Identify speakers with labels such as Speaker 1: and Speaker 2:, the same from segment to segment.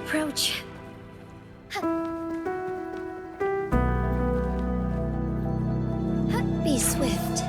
Speaker 1: approach. Be swift.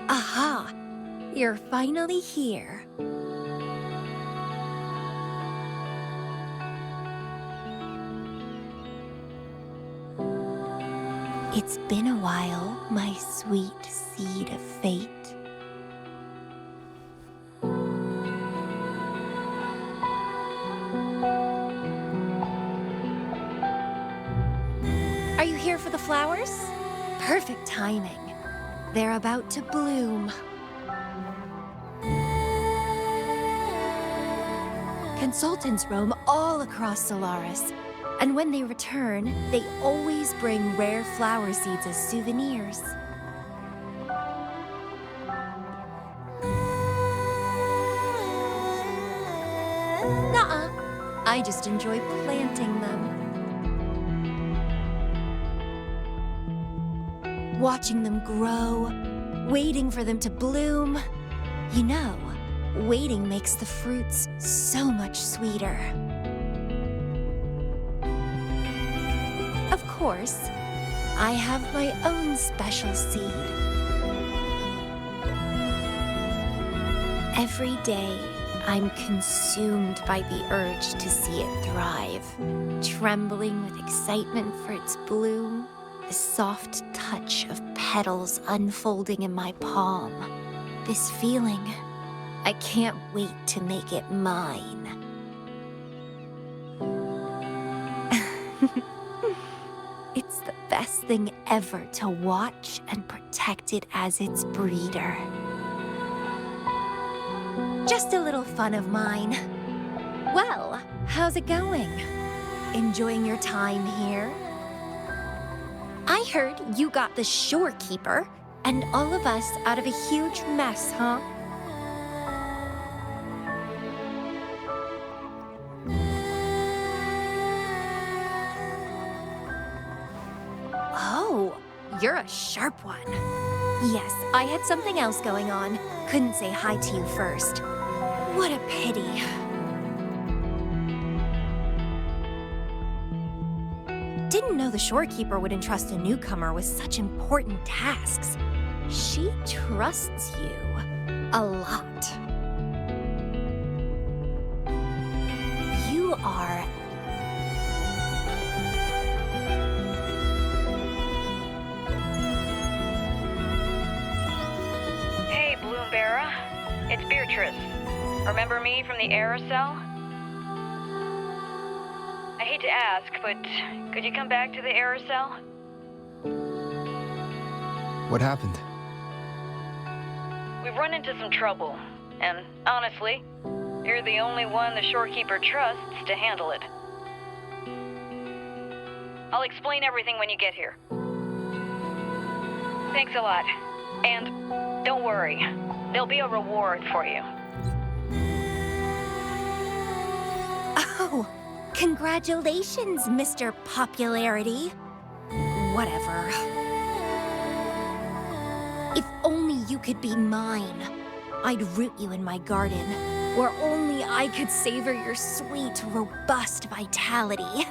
Speaker 1: Aha! You're finally here. It's been a while, my sweet seed of fate. Are you here for the flowers? Perfect timing. They're about to bloom. Consultants roam all across Solaris, and when they return, they always bring rare flower seeds as souvenirs. Nuh-uh. I just enjoy planting them. Watching them grow, waiting for them to bloom. You know, waiting makes the fruits so much sweeter. Of course, I have my own special seed. Every day, I'm consumed by the urge to see it thrive, trembling with excitement for its bloom. The soft touch of petals unfolding in my palm. This feeling, I can't wait to make it mine. It's the best thing ever to watch and protect it as its breeder. Just a little fun of mine. Well, how's it going? Enjoying your time here? I heard you got the shorekeeper and all of us out of a huge mess, huh? Oh, you're a sharp one. Yes, I had something else going on. Couldn't say hi to you first. What a pity. Didn't know the shorekeeper would entrust a newcomer with such important tasks. She trusts you a lot. You are...
Speaker 2: Hey, Bloomberra. It's Beatrice. Remember me from the aerosol? I hate to ask, but could you come back to the aerosol?
Speaker 3: What happened?
Speaker 2: We've run into some trouble, and honestly, you're the only one the shorekeeper trusts to handle it. I'll explain everything when you get here. Thanks a lot. And don't worry, there'll be a reward for you.
Speaker 1: Oh, congratulations, Mr. Popularity. Whatever. If only you could be mine. I'd root you in my garden, where only I could savor your sweet, robust vitality.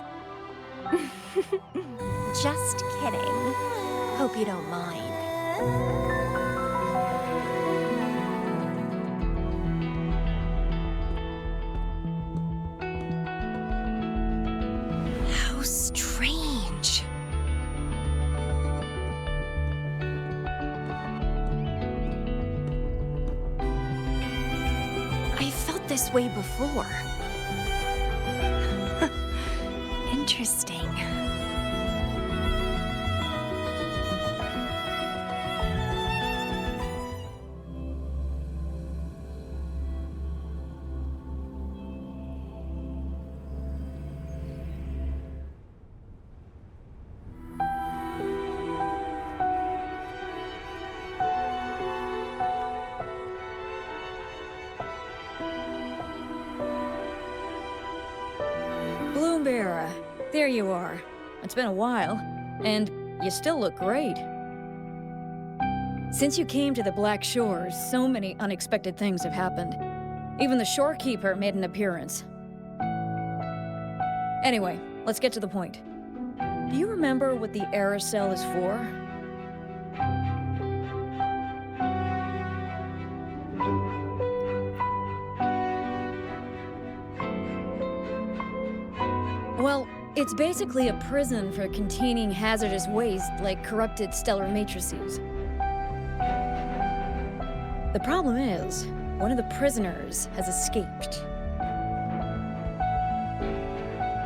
Speaker 1: Just kidding. Hope you don't mind. How strange. I felt this way before. Interesting.
Speaker 3: Bearer. There you are. It's been a while, and you still look great. Since you came to the Black Shores, so many unexpected things have happened. Even the shorekeeper made an appearance. Anyway, let's get to the point. Do you remember what the aerosol is for? Well, it's basically a prison for containing hazardous waste like corrupted stellar matrices. The problem is, one of the prisoners has escaped.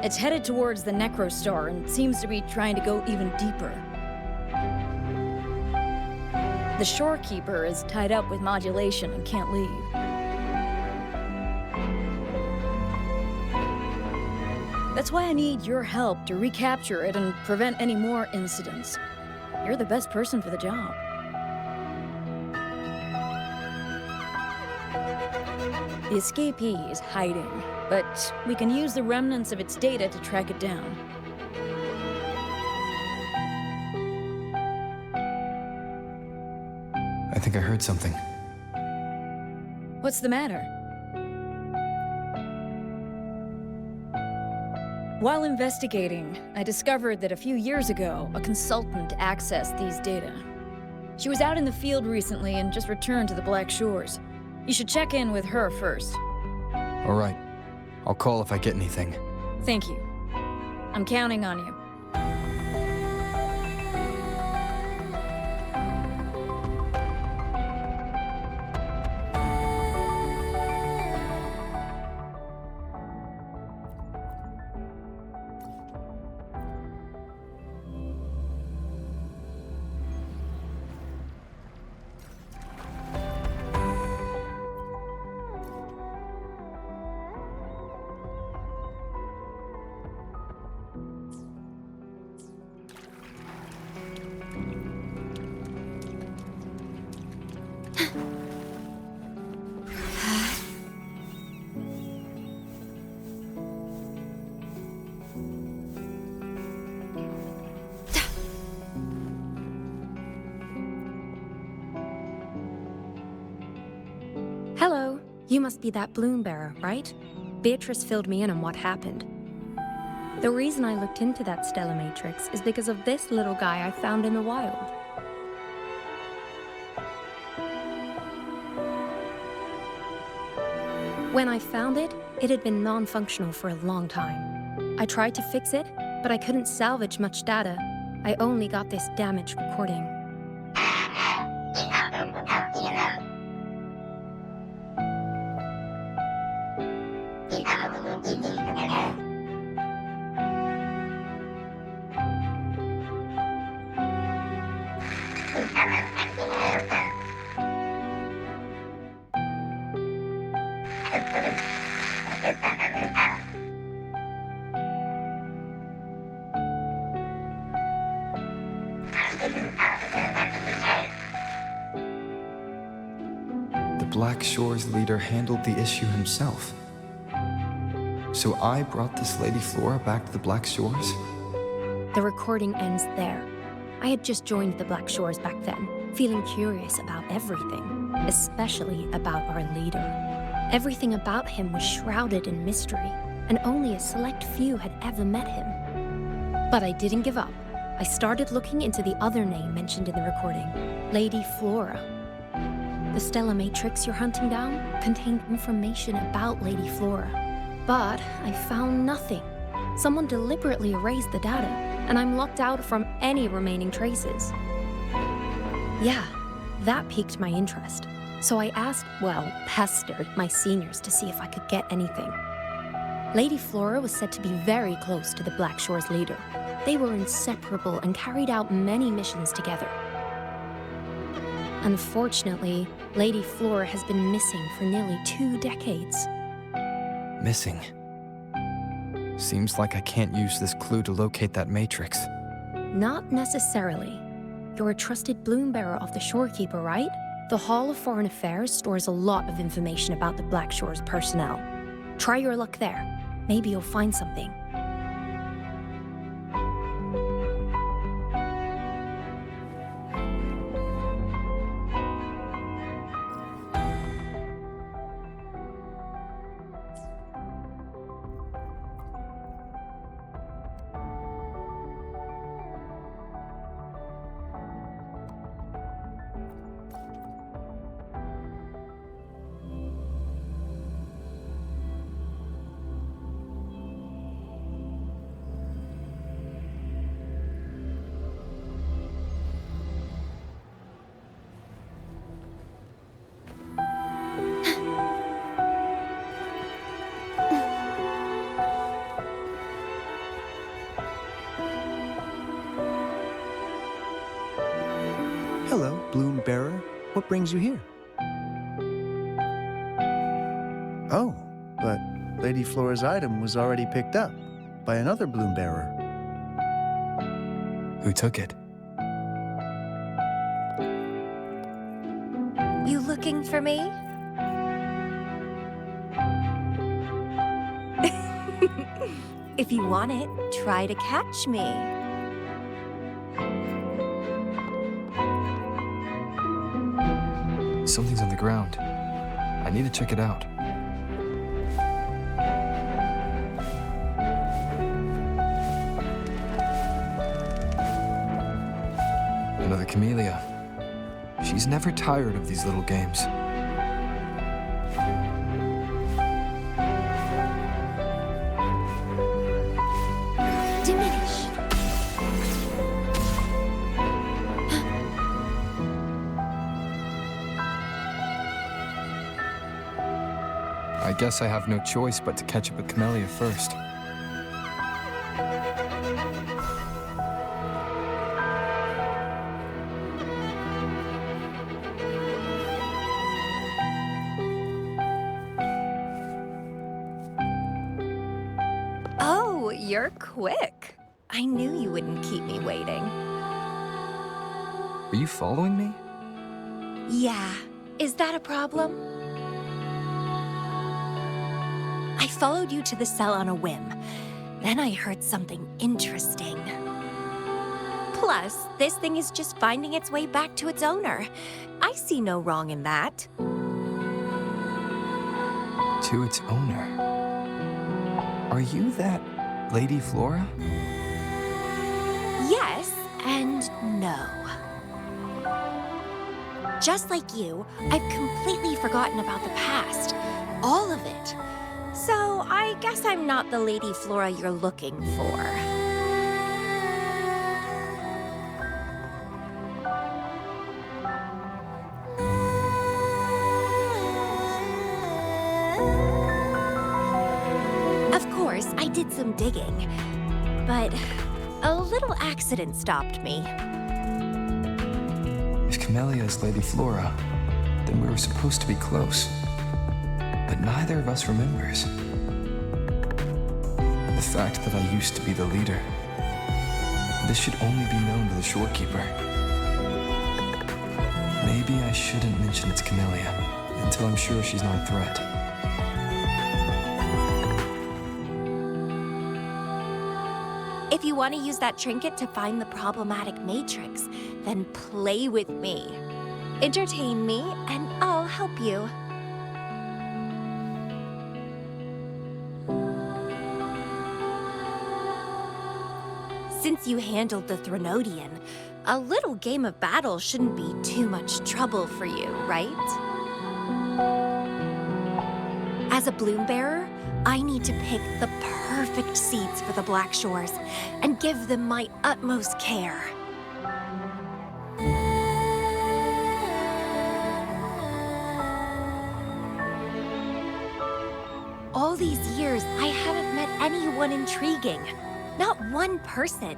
Speaker 3: It's headed towards the Necrostar and seems to be trying to go even deeper. The shorekeeper is tied up with modulation and can't leave. That's why I need your help to recapture it and prevent any more incidents. You're the best person for the job. The escapee is hiding, but we can use the remnants of its data to track it down.
Speaker 4: I think I heard something.
Speaker 3: What's the matter? While investigating, I discovered that a few years ago, a consultant accessed these data. She was out in the field recently and just returned to the Black Shores. You should check in with her first.
Speaker 4: All right. I'll call if I get anything.
Speaker 3: Thank you. I'm counting on you.
Speaker 5: Hello. You must be that bloom bearer, right? Beatrice filled me in on what happened. The reason I looked into that stellar matrix is because of this little guy I found in the wild. When I found it, it had been non-functional for a long time. I tried to fix it, but I couldn't salvage much data. I only got this damaged recording.
Speaker 4: The Black Shores leader handled the issue himself. So I brought this Lady Flora back to the Black Shores?
Speaker 5: The recording ends there. I had just joined the Black Shores back then, feeling curious about everything, especially about our leader. Everything about him was shrouded in mystery, and only a select few had ever met him. But I didn't give up. I started looking into the other name mentioned in the recording, Lady Flora. The stellar matrix you're hunting down contained information about Lady Flora. But I found nothing. Someone deliberately erased the data, and I'm locked out from any remaining traces. Yeah, that piqued my interest. So I asked, pestered my seniors to see if I could get anything. Lady Flora was said to be very close to the Black Shores leader. They were inseparable and carried out many missions together. Unfortunately, Lady Flora has been missing for nearly 2 decades.
Speaker 4: Missing. Seems like I can't use this clue to locate that matrix.
Speaker 5: Not necessarily. You're a trusted bloom bearer of the shorekeeper, right? The Hall of Foreign Affairs stores a lot of information about the Black Shores personnel. Try your luck there. Maybe you'll find something.
Speaker 6: brings you here? Oh, but Lady Flora's item was already picked up by another bloom bearer.
Speaker 4: Who took it?
Speaker 1: You looking for me? If you want it, try to catch me.
Speaker 4: Something's on the ground. I need to check it out. Another Camellya. She's never tired of these little games.
Speaker 1: Diminish.
Speaker 4: I guess I have no choice but to catch up with Camellya first.
Speaker 1: Oh, you're quick. I knew you wouldn't keep me waiting.
Speaker 4: Are you following me?
Speaker 1: Yeah. Is that a problem? I followed you to the cell on a whim. Then I heard something interesting. Plus, this thing is just finding its way back to its owner. I see no wrong in that.
Speaker 4: To its owner. Are you that Lady Flora?
Speaker 1: Yes and no. Just like you, I've completely forgotten about the past. All of it. So I guess I'm not the Lady Flora you're looking for. Of course, I did some digging, but a little accident stopped me.
Speaker 4: If Camellya is Lady Flora, then we were supposed to be close. But neither of us remembers. The fact that I used to be the leader. This should only be known to the shorekeeper. Maybe I shouldn't mention it's Camellya until I'm sure she's not a threat.
Speaker 1: If you want to use that trinket to find the problematic matrix, then play with me. Entertain me, and I'll help you. Since you handled the Threnodian, a little game of battle shouldn't be too much trouble for you, right? As a bloom bearer, I need to pick the perfect seeds for the Black Shores and give them my utmost care. All these years, I haven't met anyone intriguing. Not one person.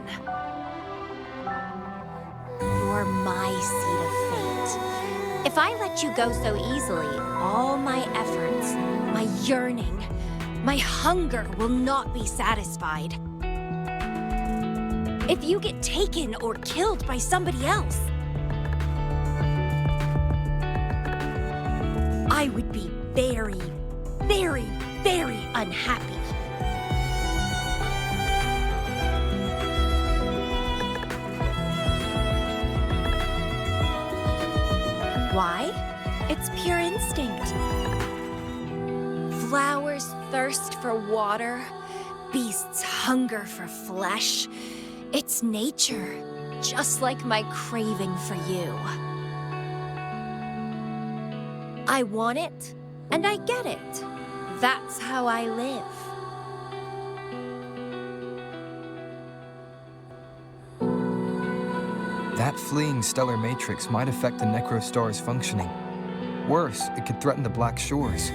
Speaker 1: You're my seed of fate. If I let you go so easily, all my efforts, my yearning, my hunger will not be satisfied. If you get taken or killed by somebody else, I would be very, very, very unhappy. Why? It's pure instinct. Flowers thirst for water, beasts hunger for flesh. It's nature, just like my craving for you. I want it, and I get it. That's how I live.
Speaker 4: That fleeing stellar matrix might affect the Necrostar's functioning. Worse, it could threaten the Black Shores.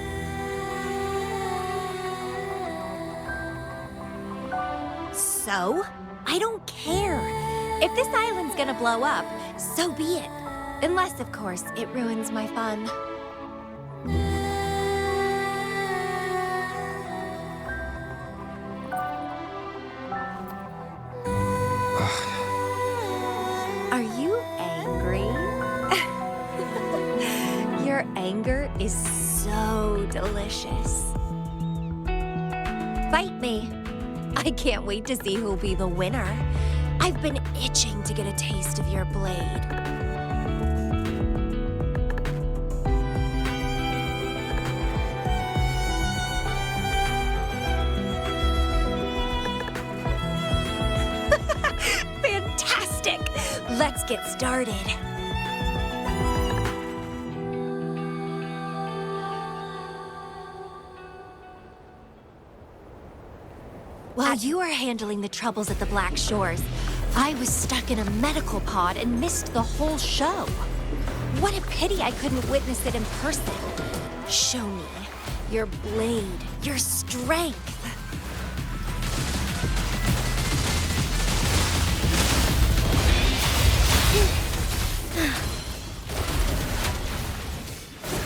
Speaker 1: So? I don't care. If this island's gonna blow up, so be it. Unless, of course, it ruins my fun. Are you angry? Your anger is so delicious. Fight me. I can't wait to see who'll be the winner. I've been itching to get a taste of your blade. Fantastic! Let's get started. While you were handling the troubles at the Black Shores, I was stuck in a medical pod and missed the whole show. What a pity I couldn't witness it in person. Show me your blade, your strength.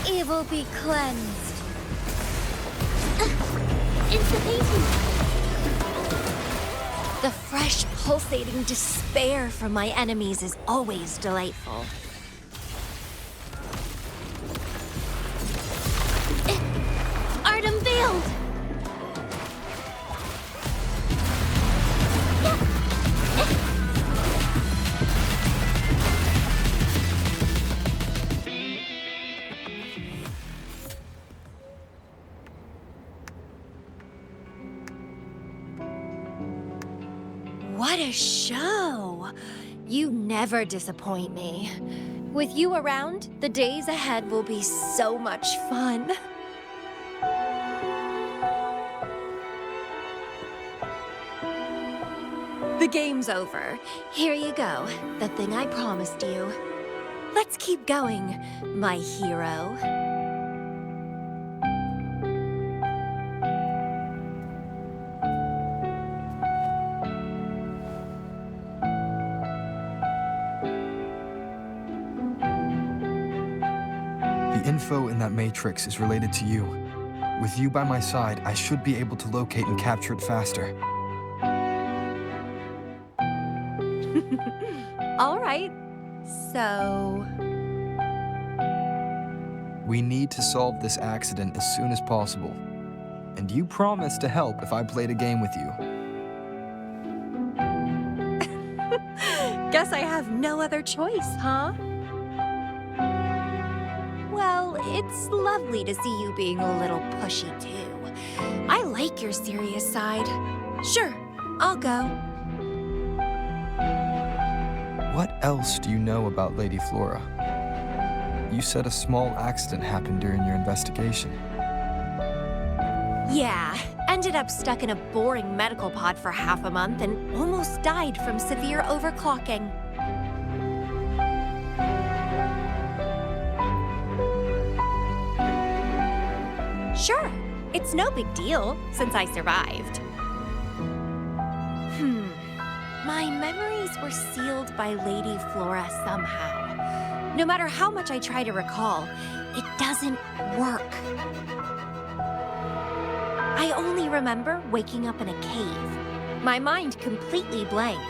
Speaker 1: Evil be cleansed. It's the painting. The fresh, pulsating despair from my enemies is always delightful. Art unveiled! What a show! You never disappoint me. With you around, the days ahead will be so much fun. The game's over. Here you go, the thing I promised you. Let's keep going, my hero.
Speaker 4: The info in that matrix is related to you. With you by my side, I should be able to locate and capture it faster.
Speaker 1: All right, so...
Speaker 4: We need to solve this accident as soon as possible. And you promised to help if I played a game with you.
Speaker 1: Guess I have no other choice, huh? Well, it's lovely to see you being a little pushy, too. I like your serious side. Sure, I'll go.
Speaker 4: What else do you know about Lady Flora? You said a small accident happened during your investigation.
Speaker 1: Yeah, ended up stuck in a boring medical pod for half a month and almost died from severe overclocking. Sure, it's no big deal since I survived. My memories were sealed by Lady Flora somehow. No matter how much I try to recall, it doesn't work. I only remember waking up in a cave, my mind completely blank,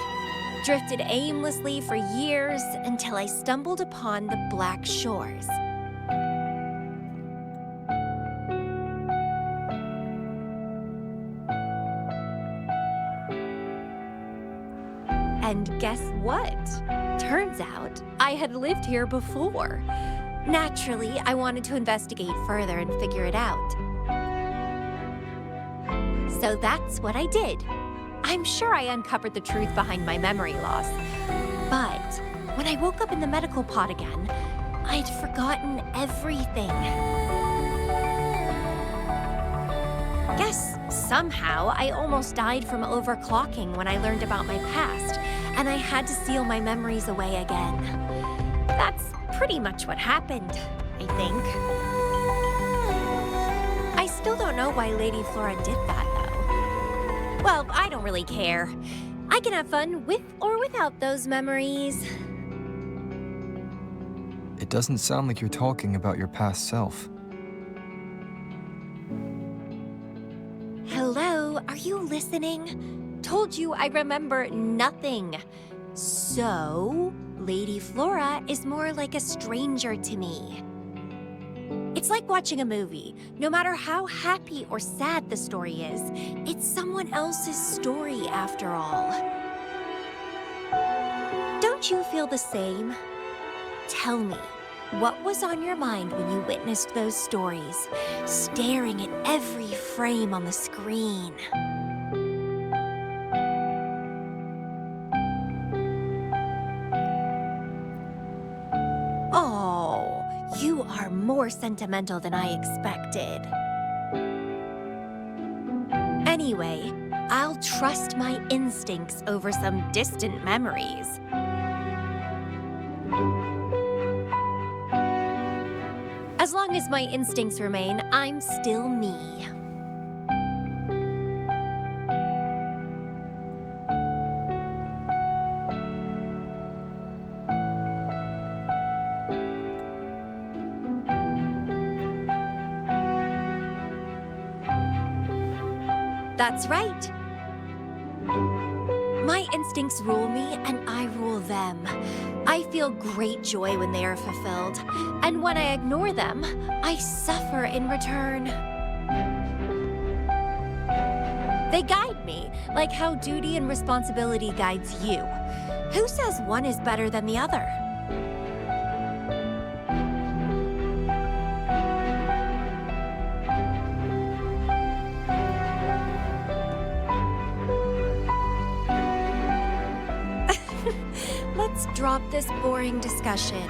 Speaker 1: drifted aimlessly for years until I stumbled upon the Black Shores. And guess what? Turns out I had lived here before. Naturally, I wanted to investigate further and figure it out. So that's what I did. I'm sure I uncovered the truth behind my memory loss. But when I woke up in the medical pod again, I'd forgotten everything. Guess somehow I almost died from overclocking when I learned about my past, and I had to seal my memories away again. That's pretty much what happened, I think. I still don't know why Lady Flora did that, though. Well, I don't really care. I can have fun with or without those memories.
Speaker 4: doesn't sound like you're talking about your past self.
Speaker 1: Hello, are you listening? Told you I remember nothing. So, Lady Flora is more like a stranger to me. It's like watching a movie. No matter how happy or sad the story is, it's someone else's story after all. Don't you feel the same? Tell me, what was on your mind when you witnessed those stories, staring at every frame on the screen? Oh, you are more sentimental than I expected. Anyway, I'll trust my instincts over some distant memories. As long as my instincts remain, I'm still me. That's right. My instincts rule me, and I rule them. I feel great joy when they are fulfilled, and when I ignore them, I suffer in return. They guide me, like how duty and responsibility guides you. Who says one is better than the other? Let's drop this boring discussion.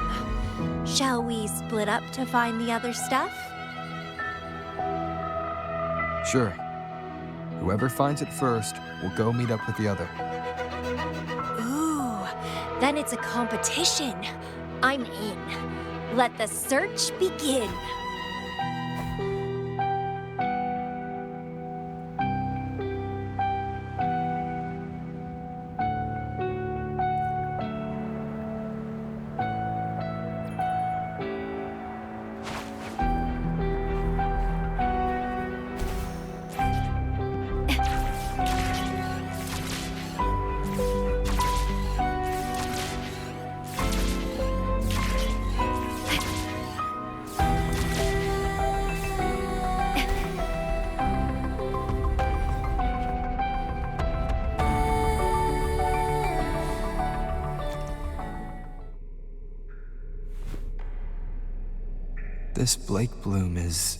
Speaker 1: Shall we split up to find the other stuff?
Speaker 4: Sure. Whoever finds it first will go meet up with the other.
Speaker 1: Ooh, then it's a competition. I'm in. Let the search begin.
Speaker 4: This Blake Bloom is...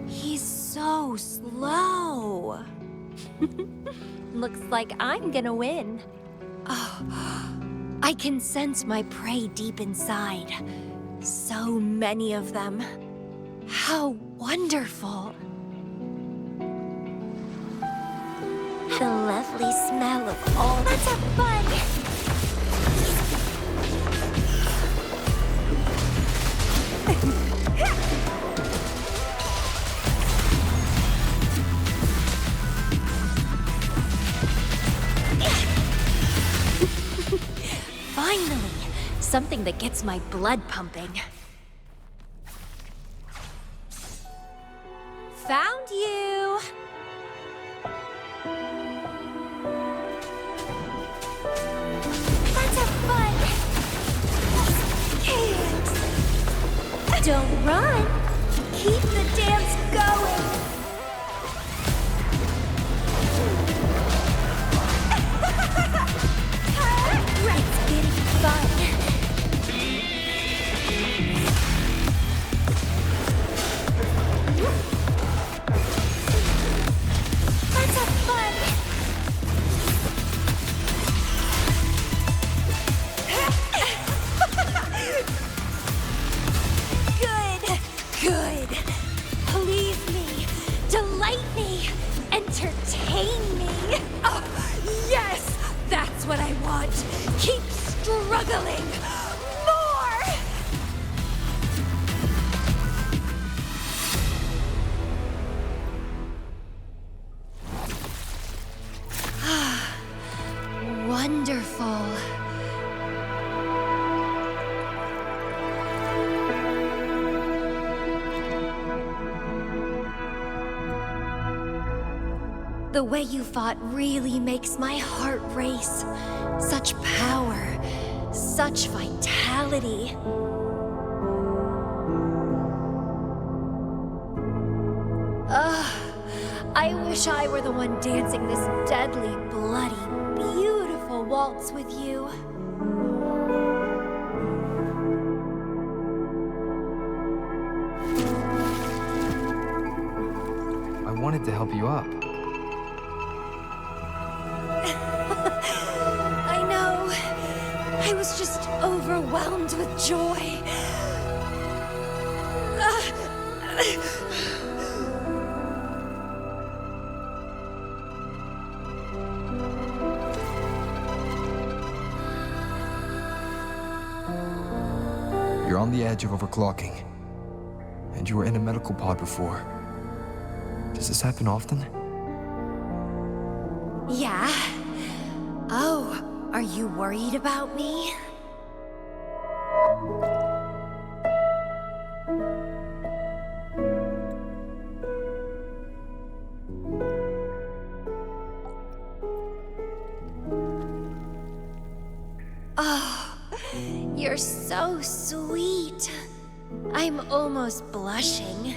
Speaker 1: He's so slow. Looks like I'm gonna win. Oh, I can sense my prey deep inside. So many of them. How wonderful. The lovely smell of all. Let's have fun. Finally, something that gets my blood pumping. Found you! Let's have fun! Can't! Don't run! Keep the dance going! It's getting fun! Let's have fun! Good! Good! Please me!
Speaker 5: The way you fought really makes my heart race. Such power, such vitality. I wish I were the one dancing this deadly, bloody, beautiful waltz with you.
Speaker 4: I wanted to help you up.
Speaker 5: I know. I was just overwhelmed with joy.
Speaker 4: You're on the edge of overclocking. And you were in a medical pod before. Does this happen often?
Speaker 5: Yeah. Oh, are you worried about me? Oh, you're so sweet. I'm almost blushing.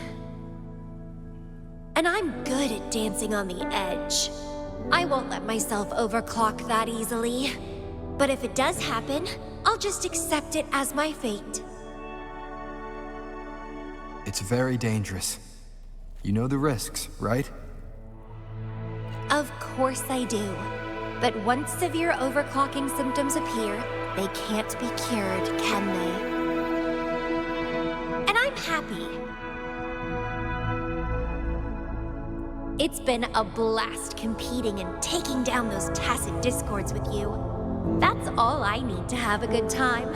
Speaker 5: And I'm good at dancing on the edge. I won't let myself overclock that easily. But if it does happen, I'll just accept it as my fate.
Speaker 4: It's very dangerous. You know the risks, right?
Speaker 5: Of course I do. But once severe overclocking symptoms appear, they can't be cured, can they? And I'm happy. It's been a blast competing and taking down those tacit discords with you. That's all I need to have a good time.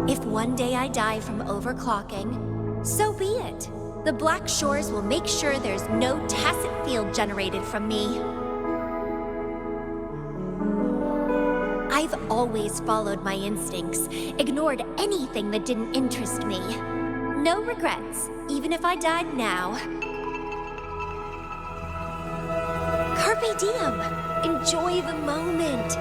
Speaker 5: If one day I die from overclocking, so be it. The Black Shores will make sure there's no tacit field generated from me. I've always followed my instincts, ignored anything that didn't interest me. No regrets, even if I died now. Carpe diem! Enjoy the moment!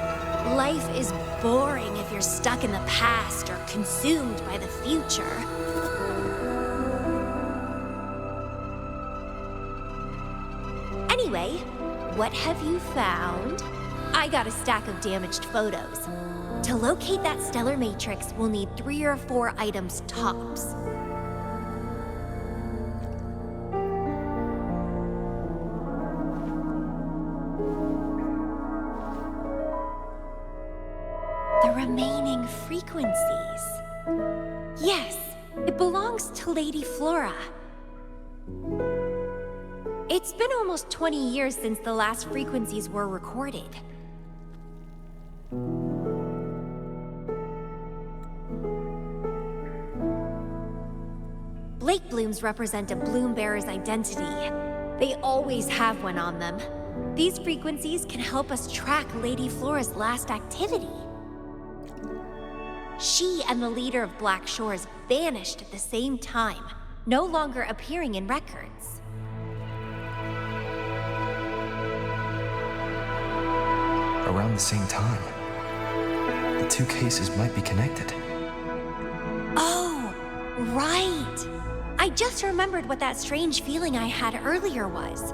Speaker 5: Life is boring if you're stuck in the past or consumed by the future. Anyway, what have you found? I got a stack of damaged photos. To locate that stellar matrix, we'll need 3 or 4 items tops. The remaining frequencies. Yes, it belongs to Lady Flora. It's been almost 20 years since the last frequencies were recorded. Blake blooms represent a bloom bearer's identity. They always have one on them. These frequencies can help us track Lady Flora's last activity. She and the leader of Black Shores vanished at the same time, no longer appearing in records.
Speaker 4: Around the same time. The two cases might be connected.
Speaker 5: Oh, right! I just remembered what that strange feeling I had earlier was.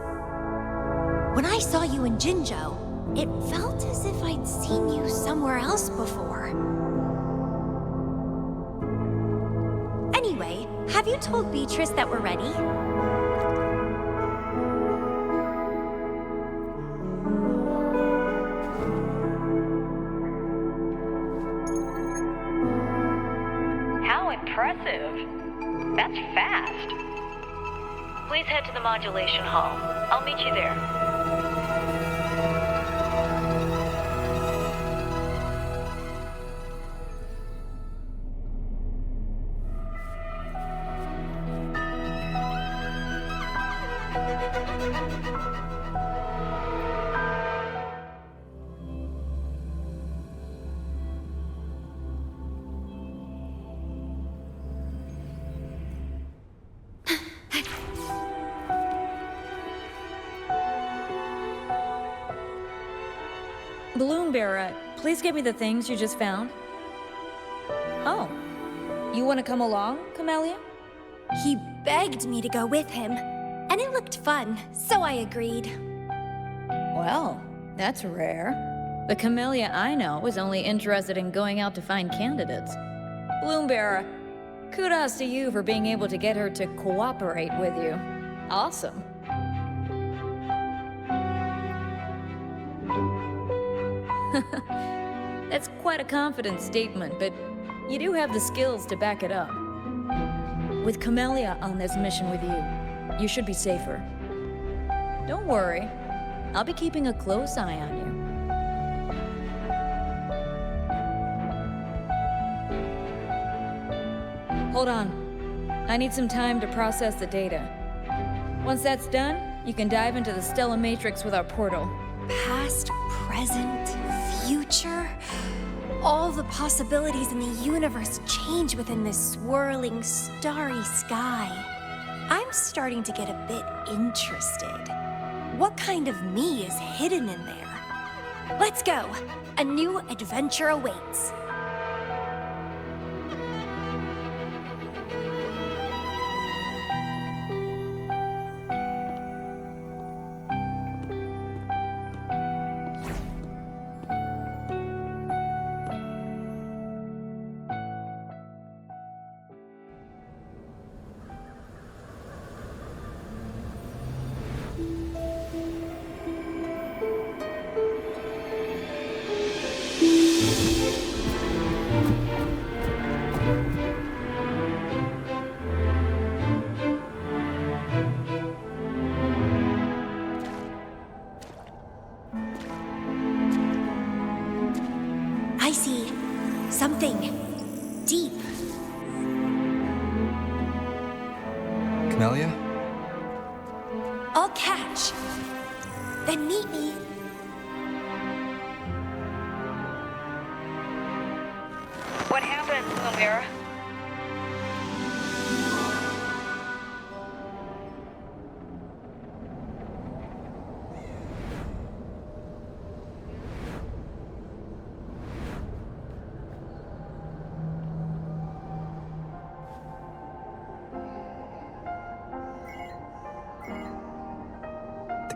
Speaker 5: When I saw you in Jinzhou, it felt as if I'd seen you somewhere else before. Anyway, have you told Beatrice that we're ready?
Speaker 2: How impressive. That's fast. Please head to the modulation hall. I'll meet you there.
Speaker 3: Balloon Bearer, please give me the things you just found. Oh, you want to come along, Camellya?
Speaker 1: He begged me to go with him, and it looked fun, so I agreed.
Speaker 3: Well, that's rare. The Camellya I know is only interested in going out to find candidates. Balloon Bearer, kudos to you for being able to get her to cooperate with you. Awesome. That's quite a confident statement, but you do have the skills to back it up. With Camellya on this mission with you, you should be safer. Don't worry, I'll be keeping a close eye on you. Hold on. I need some time to process the data. Once that's done, you can dive into the Stellar Matrix with our portal.
Speaker 1: Past, present, future. All the possibilities in the universe change within this swirling, starry sky. I'm starting to get a bit interested. What kind of me is hidden in there? Let's go! A new adventure awaits. I see something deep.
Speaker 4: Camellya?
Speaker 1: I'll catch. Then meet me.
Speaker 2: What happened, Omira?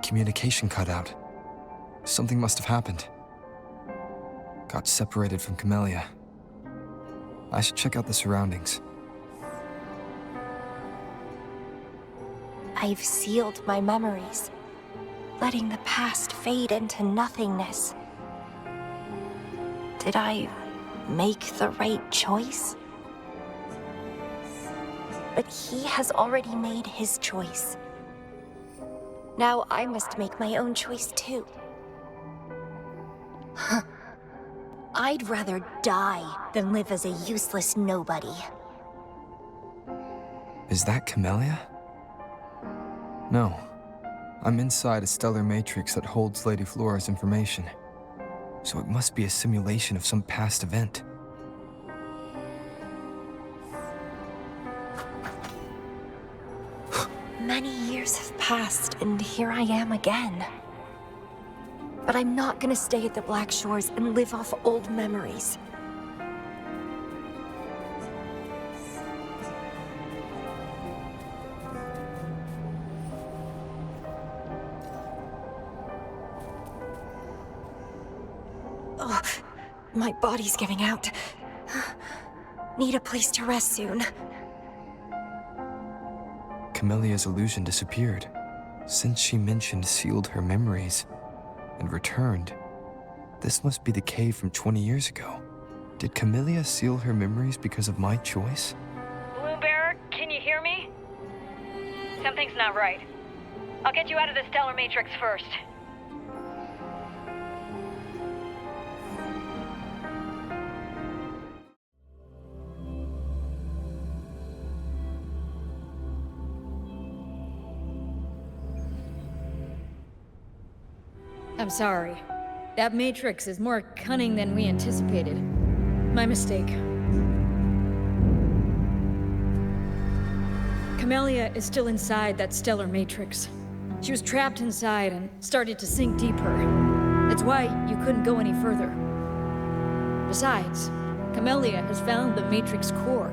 Speaker 4: Communication cut out. Something must have happened. Got separated from Camellya. I should check out the surroundings.
Speaker 1: I've sealed my memories, letting the past fade into nothingness. Did I make the right choice? But he has already made his choice. Now I must make my own choice too. I'd rather die than live as a useless nobody.
Speaker 4: Is that Camellya? No. I'm inside a stellar matrix that holds Lady Flora's information. So it must be a simulation of some past event.
Speaker 1: Many years have passed, and here I am again. But I'm not gonna stay at the Black Shores and live off old memories. Oh, my body's giving out. Need a place to rest soon.
Speaker 4: Camellya's illusion disappeared. Since she mentioned sealed her memories and returned, this must be the cave from 20 years ago. Did Camellya seal her memories because of my choice?
Speaker 2: Balloon Bearer, can you hear me? Something's not right. I'll get you out of the Stellar Matrix first.
Speaker 3: I'm sorry. That matrix is more cunning than we anticipated. My mistake. Camellya is still inside that stellar matrix. She was trapped inside and started to sink deeper. That's why you couldn't go any further. Besides, Camellya has found the Matrix core.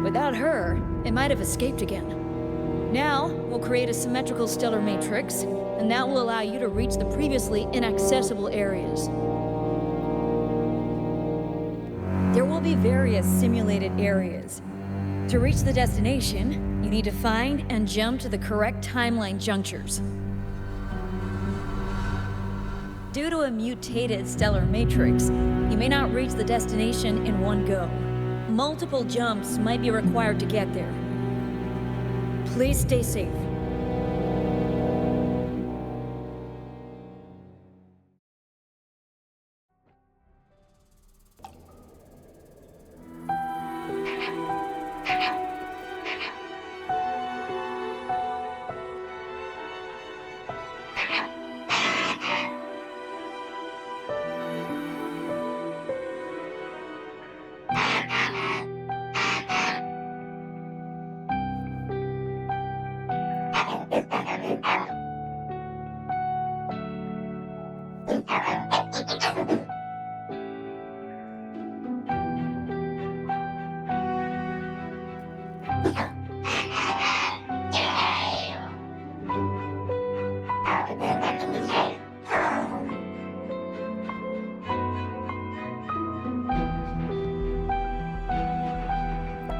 Speaker 3: Without her, it might have escaped again. Now, we'll create a symmetrical stellar matrix, and that will allow you to reach the previously inaccessible areas. There will be various simulated areas. To reach the destination, you need to find and jump to the correct timeline junctures. Due to a mutated stellar matrix, you may not reach the destination in one go. Multiple jumps might be required to get there. Please stay safe.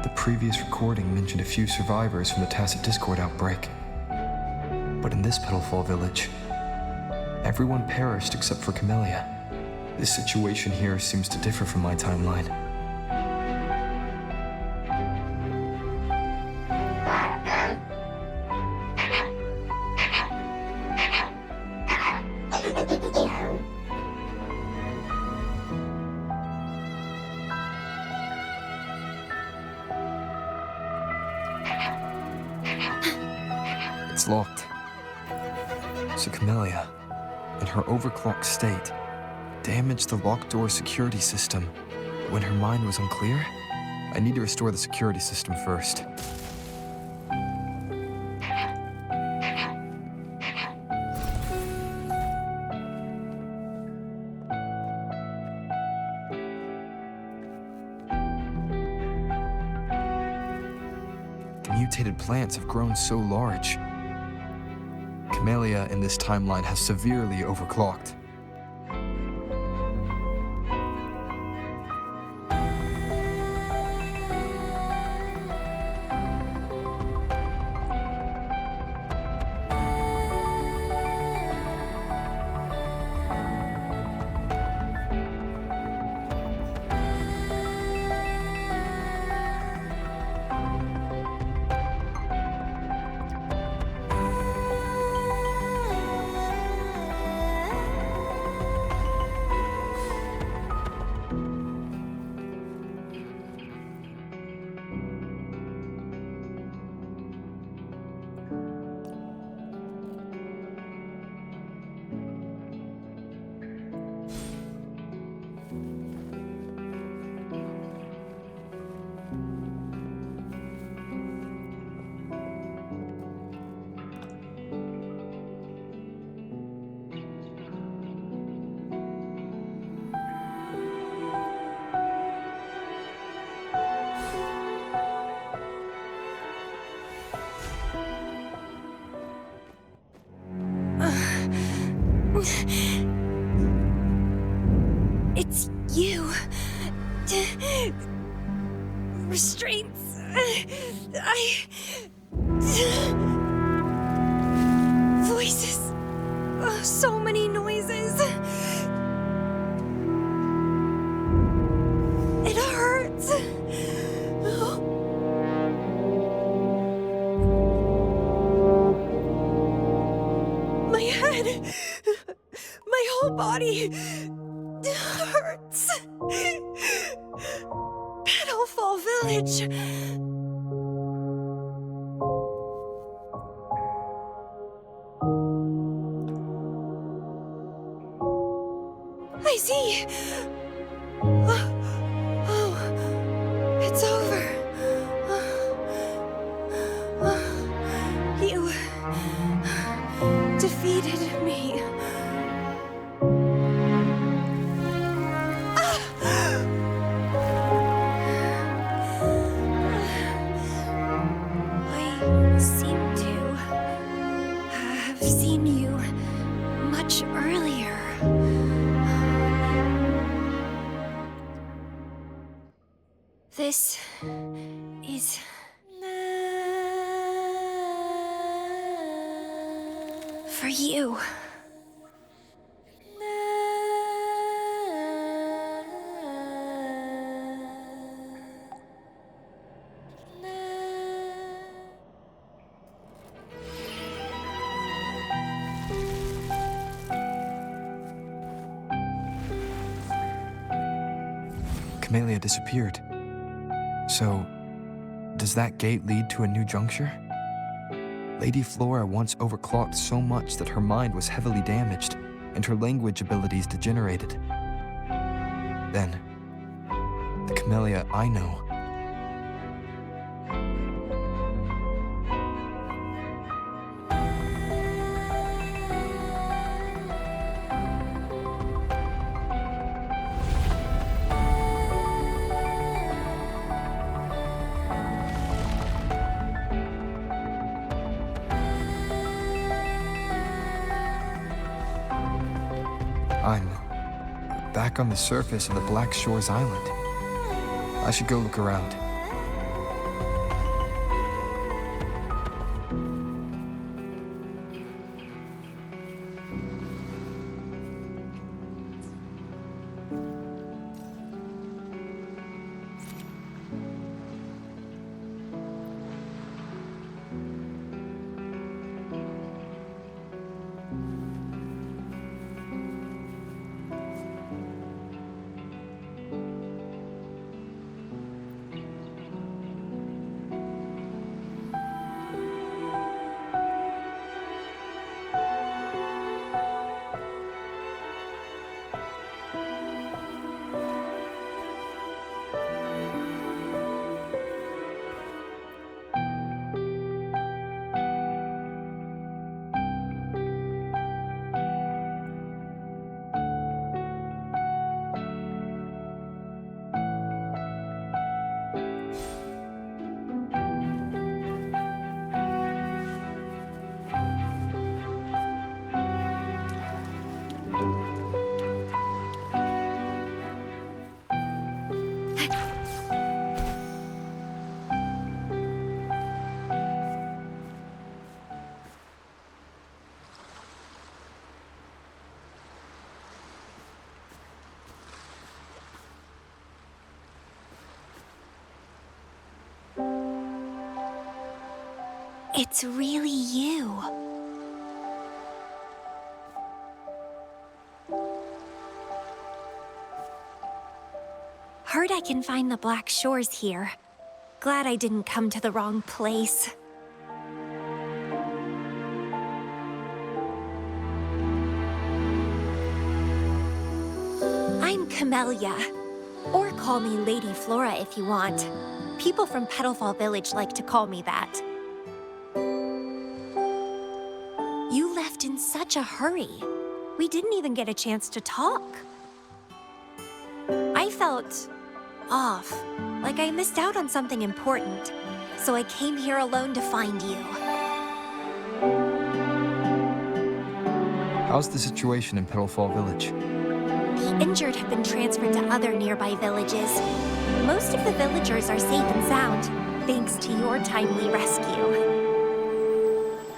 Speaker 4: The previous recording mentioned a few survivors from the Tacit Discord outbreak. But in this Petalfall village, everyone perished except for Camellya. This situation here seems to differ from my timeline. It's locked. So Camellya, in her overclocked state, damaged the locked door security system when her mind was unclear? I need to restore the security system first. The mutated plants have grown so large. Camellya in this timeline has severely overclocked.
Speaker 5: It's you. Restraints. Voices. So many noises. It hurts. My head. My whole body hurts. Petalfall Village. I see. Oh, it's over. You defeated me.
Speaker 1: This is... for you.
Speaker 4: Camellya disappeared. So, does that gate lead to a new juncture? Lady Flora once overclocked so much that her mind was heavily damaged and her language abilities degenerated. Then, the Camellya I know. I'm back on the surface of the Black Shores Island. I should go look around.
Speaker 1: It's really you. Heard I can find the Black Shores here. Glad I didn't come to the wrong place. I'm Camellya. Or call me Lady Flora if you want. People from Petalfall Village like to call me that. You left in such a hurry. We didn't even get a chance to talk. I felt off, like I missed out on something important. So I came here alone to find you.
Speaker 4: How's the situation in Petalfall Village?
Speaker 1: The injured have been transferred to other nearby villages. Most of the villagers are safe and sound, thanks to your timely rescue.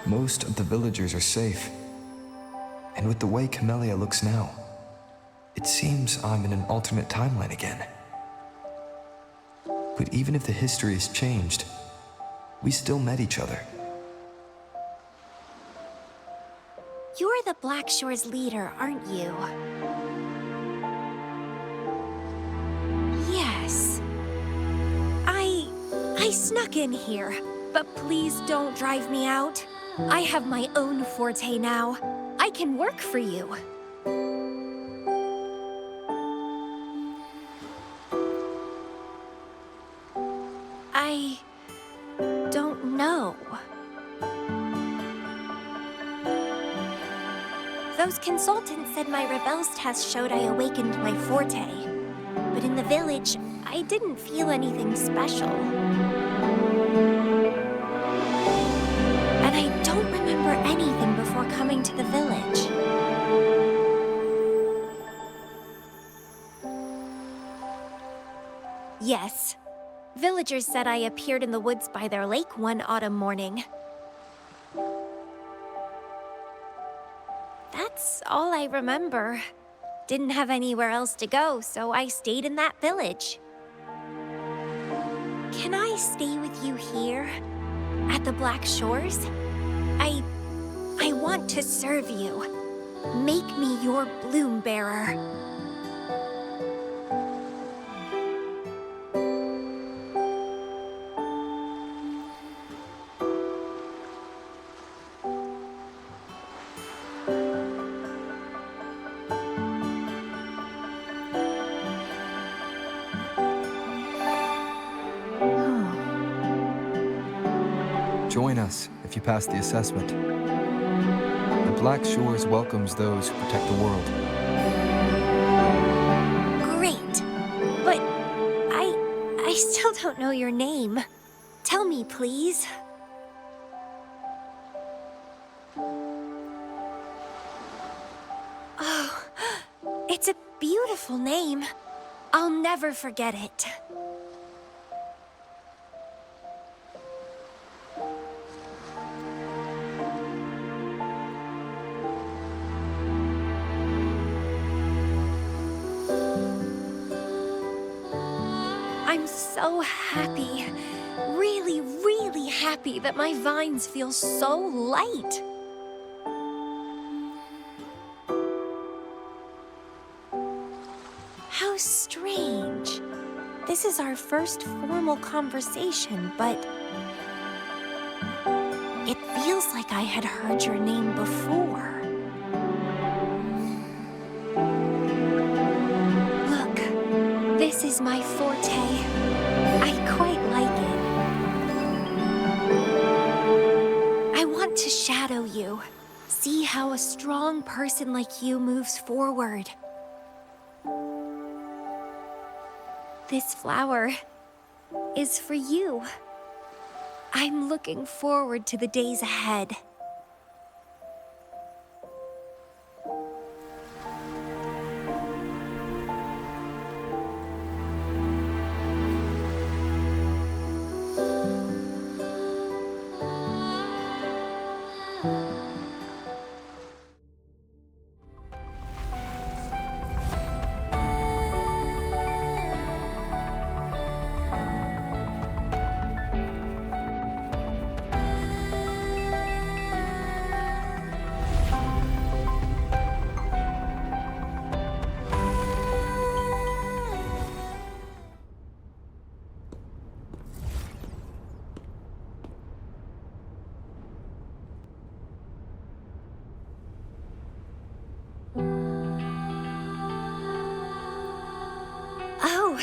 Speaker 4: Most of the villagers are safe. And with the way Camellya looks now, it seems I'm in an alternate timeline again. But even if the history has changed, we still met each other.
Speaker 1: You're the Black Shores leader, aren't you? Yes. I snuck in here, but please don't drive me out. I have my own forte now. I can work for you. I don't know. Those consultants said my rebels test showed I awakened my forte. But in the village, I didn't feel anything special. And I don't remember anything before coming to the village. Yes, Villagers said I appeared in the woods by their lake one autumn morning. That's all I remember. Didn't have anywhere else to go, so I stayed in that village. Can I stay with you here? At the Black Shores? I want to serve you. Make me your bloom bearer.
Speaker 4: Join us if you pass the assessment. The Black Shores welcomes those who protect the world.
Speaker 1: Great. But I still don't know your name. Tell me, please. Oh, it's a beautiful name. I'll never forget it. I'm so happy. Really, really happy that my vines feel so light. How strange. This is our first formal conversation, but it feels like I had heard your name before. Look, this is my forte. I quite like it. I want to shadow you. See how a strong person like you moves forward. This flower is for you. I'm looking forward to the days ahead. Oh,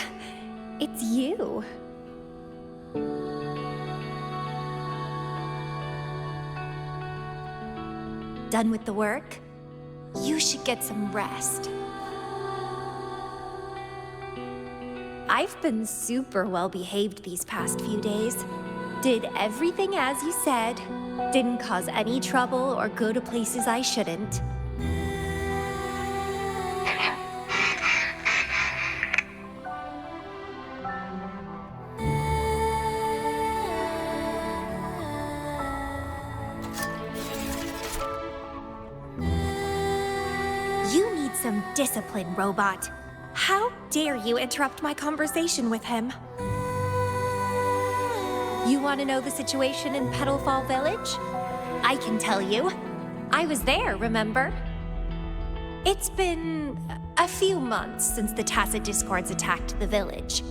Speaker 1: it's you. Done with the work? You should get some rest. I've been super well behaved these past few days. Did everything as you said. Didn't cause any trouble or go to places I shouldn't. You need some discipline, robot. How dare you interrupt my conversation with him? You want to know the situation in Petalfall Village? I can tell you. I was there, remember? It's been a few months since the Tacit Discords attacked the village.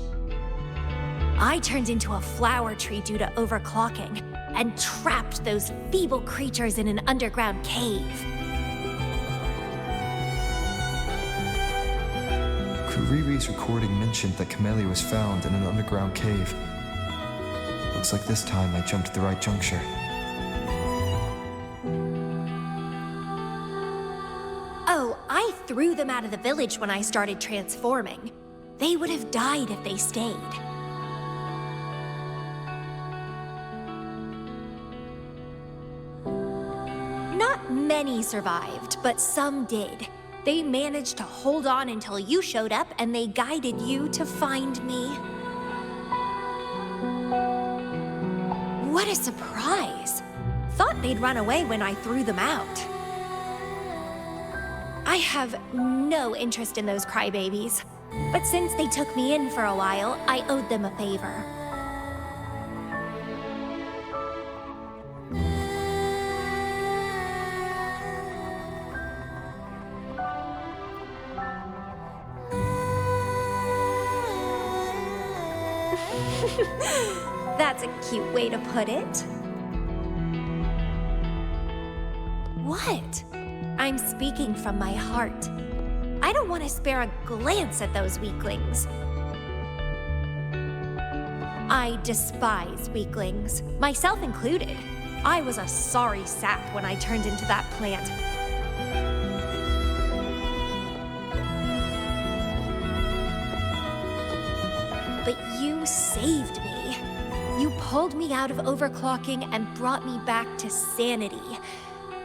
Speaker 1: I turned into a flower tree due to overclocking and trapped those feeble creatures in an underground cave.
Speaker 4: Kuriri's recording mentioned that Camellya was found in an underground cave. Looks like this time I jumped at the right juncture.
Speaker 1: Oh, I threw them out of the village when I started transforming. They would have died if they stayed. Not many survived, but some did. They managed to hold on until you showed up and they guided you to find me. What a surprise! Thought they'd run away when I threw them out. I have no interest in those crybabies, but since they took me in for a while, I owed them a favor. That's a cute way to put it. What? I'm speaking from my heart. I don't want to spare a glance at those weaklings. I despise weaklings, myself included. I was a sorry sap when I turned into that plant. But you saved me. You pulled me out of overclocking and brought me back to sanity.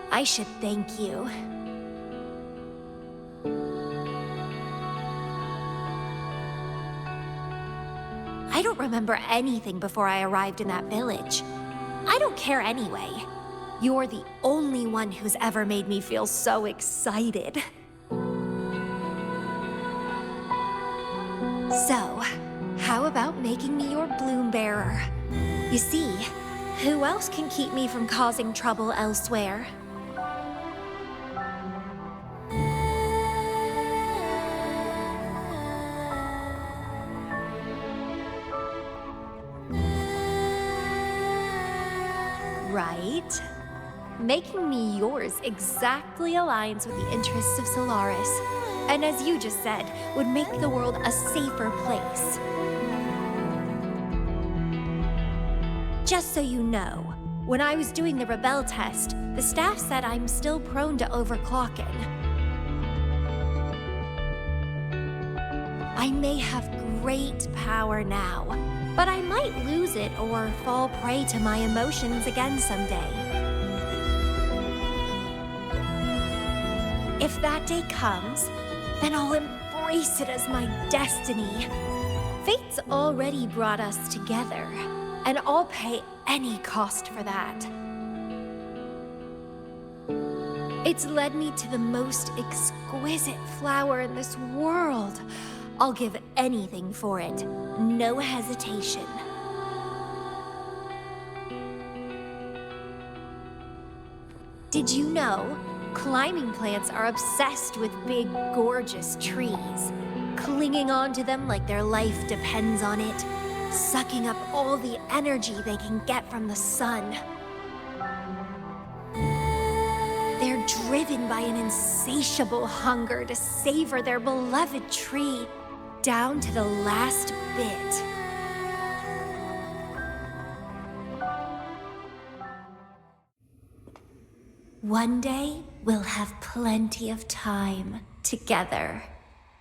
Speaker 1: I should thank you. I don't remember anything before I arrived in that village. I don't care anyway. You're the only one who's ever made me feel so excited. So, how about making me your bloom bearer? You see, who else can keep me from causing trouble elsewhere? Right? Making me yours exactly aligns with the interests of Solaris. And as you just said, would make the world a safer place. Just so you know, when I was doing the Rebel test, the staff said I'm still prone to overclocking. I may have great power now, but I might lose it or fall prey to my emotions again someday. If that day comes, then I'll embrace it as my destiny. Fate's already brought us together, and I'll pay any cost for that. It's led me to the most exquisite flower in this world. I'll give anything for it, no hesitation. Did you know? Climbing plants are obsessed with big, gorgeous trees, clinging onto them like their life depends on it, sucking up all the energy they can get from the sun. They're driven by an insatiable hunger to savor their beloved tree down to the last bit. One day, we'll have plenty of time together.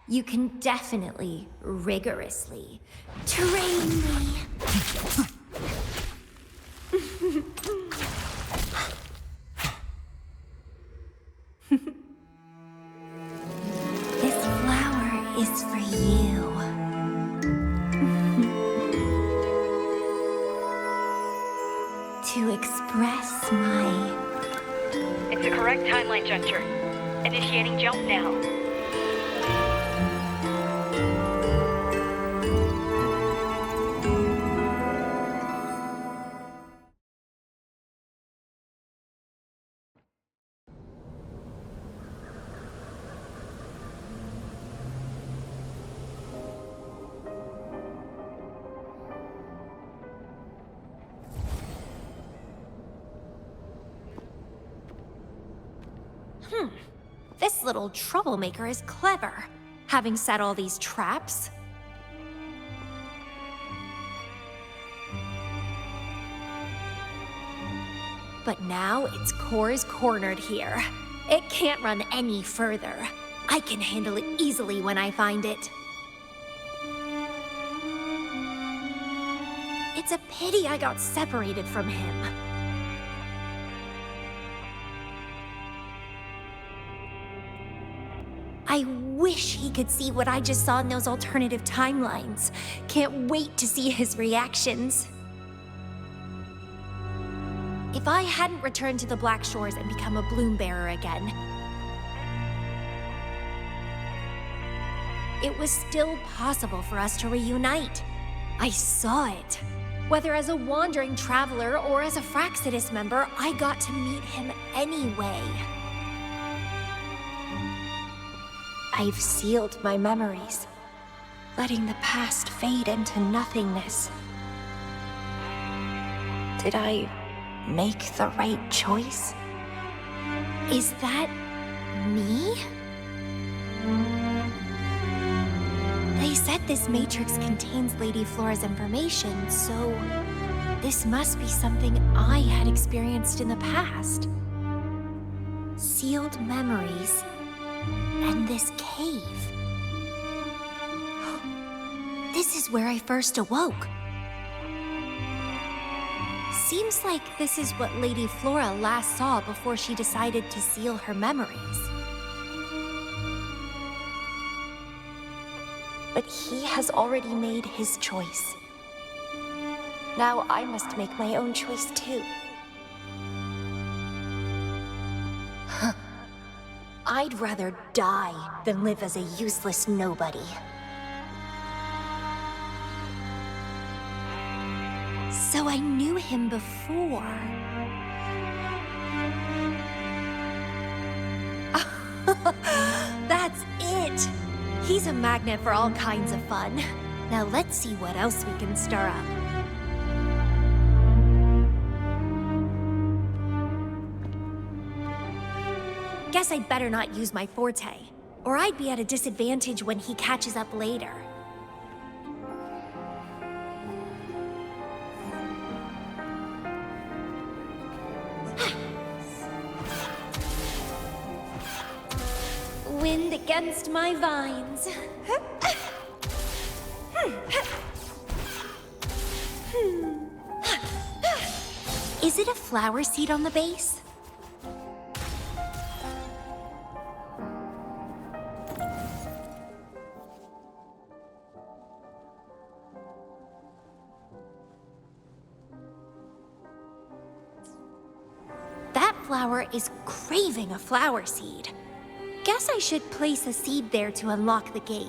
Speaker 1: You can definitely, rigorously train me. This flower is for you. To express my...
Speaker 2: It's the correct timeline juncture. Initiating jump now.
Speaker 1: This little troublemaker is clever, having set all these traps. But now its core is cornered here. It can't run any further. I can handle it easily when I find it. It's a pity I got separated from him. I wish he could see what I just saw in those alternative timelines. Can't wait to see his reactions. If I hadn't returned to the Black Shores and become a bloom bearer again, it was still possible for us to reunite. I saw it. Whether as a wandering traveler or as a Fraxidus member, I got to meet him anyway. I've sealed my memories, letting the past fade into nothingness. Did I make the right choice? Is that me? They said this matrix contains Lady Flora's information, so this must be something I had experienced in the past. Sealed memories and this cave. This is where I first awoke. Seems like this is what Lady Flora last saw before she decided to seal her memories. But he has already made his choice. Now I must make my own choice too. I'd rather die than live as a useless nobody. So I knew him before. That's it! He's a magnet for all kinds of fun. Now let's see what else we can stir up. Guess I'd better not use my forte, or I'd be at a disadvantage when he catches up later. Wind against my vines. Is it a flower seed on the base? That flower is craving a flower seed. Guess I should place a seed there to unlock the gate.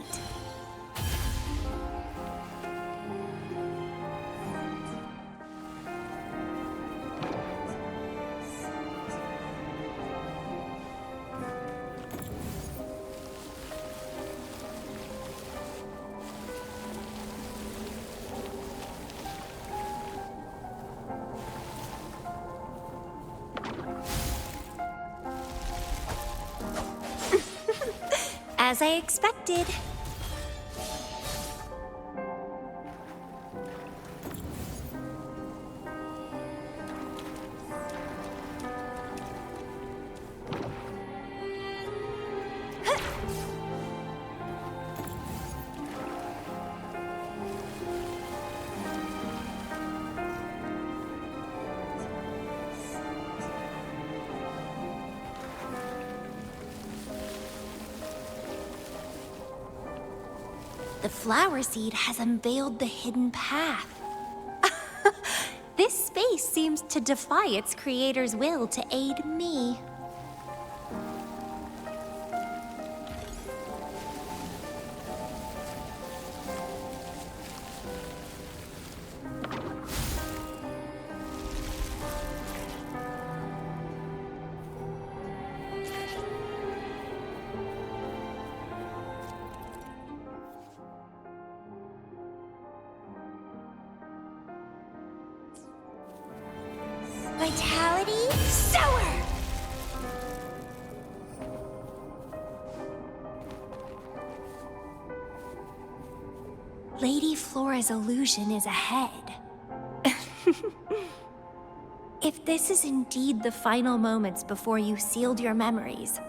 Speaker 1: As I expected. The flower seed has unveiled the hidden path. This space seems to defy its creator's will to aid me. Vitality sour! Lady Flora's illusion is ahead. If this is indeed the final moments before you sealed your memories,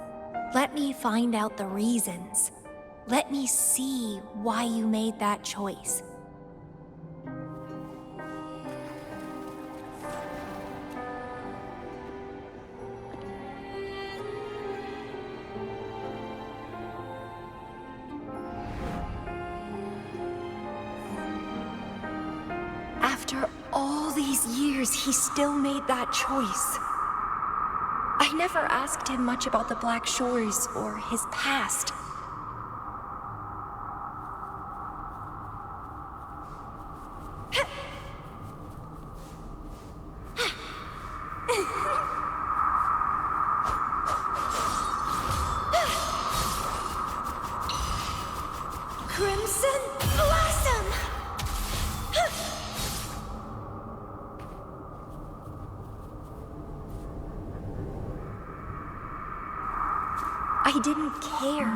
Speaker 1: let me find out the reasons. Let me see why you made that choice. After After all these years, he still made that choice. I never asked him much about the Black Shores or his past. Crimson Blossom! I didn't care.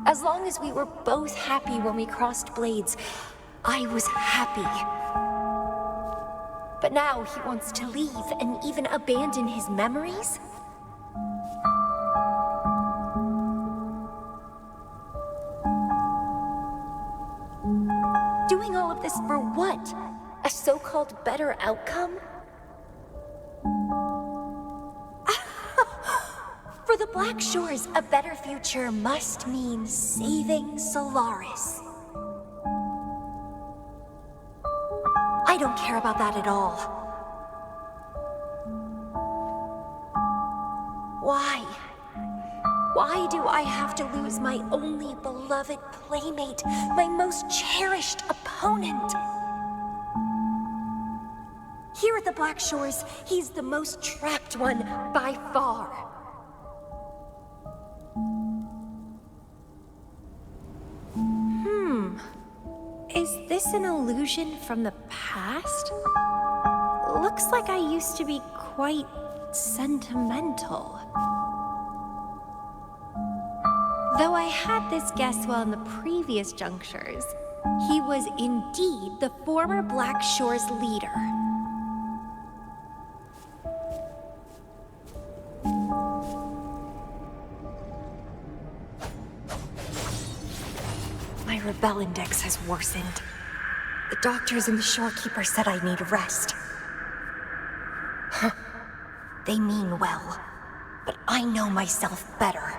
Speaker 1: As long as we were both happy when we crossed blades, I was happy. But now he wants to leave and even abandon his memories? Doing all of this for what? A so-called better outcome? For the Black Shores, a better future must mean saving Solaris. I don't care about that at all. Why? Why do I have to lose my only beloved playmate, my most cherished opponent? Here at the Black Shores, he's the most trapped one by far. Is this an illusion from the past? Looks like I used to be quite sentimental. Though I had this guess while in the previous junctures, he was indeed the former Black Shores leader. My rebel index has worsened. The doctors and the shorekeeper said I need rest. Huh. They mean well, but I know myself better.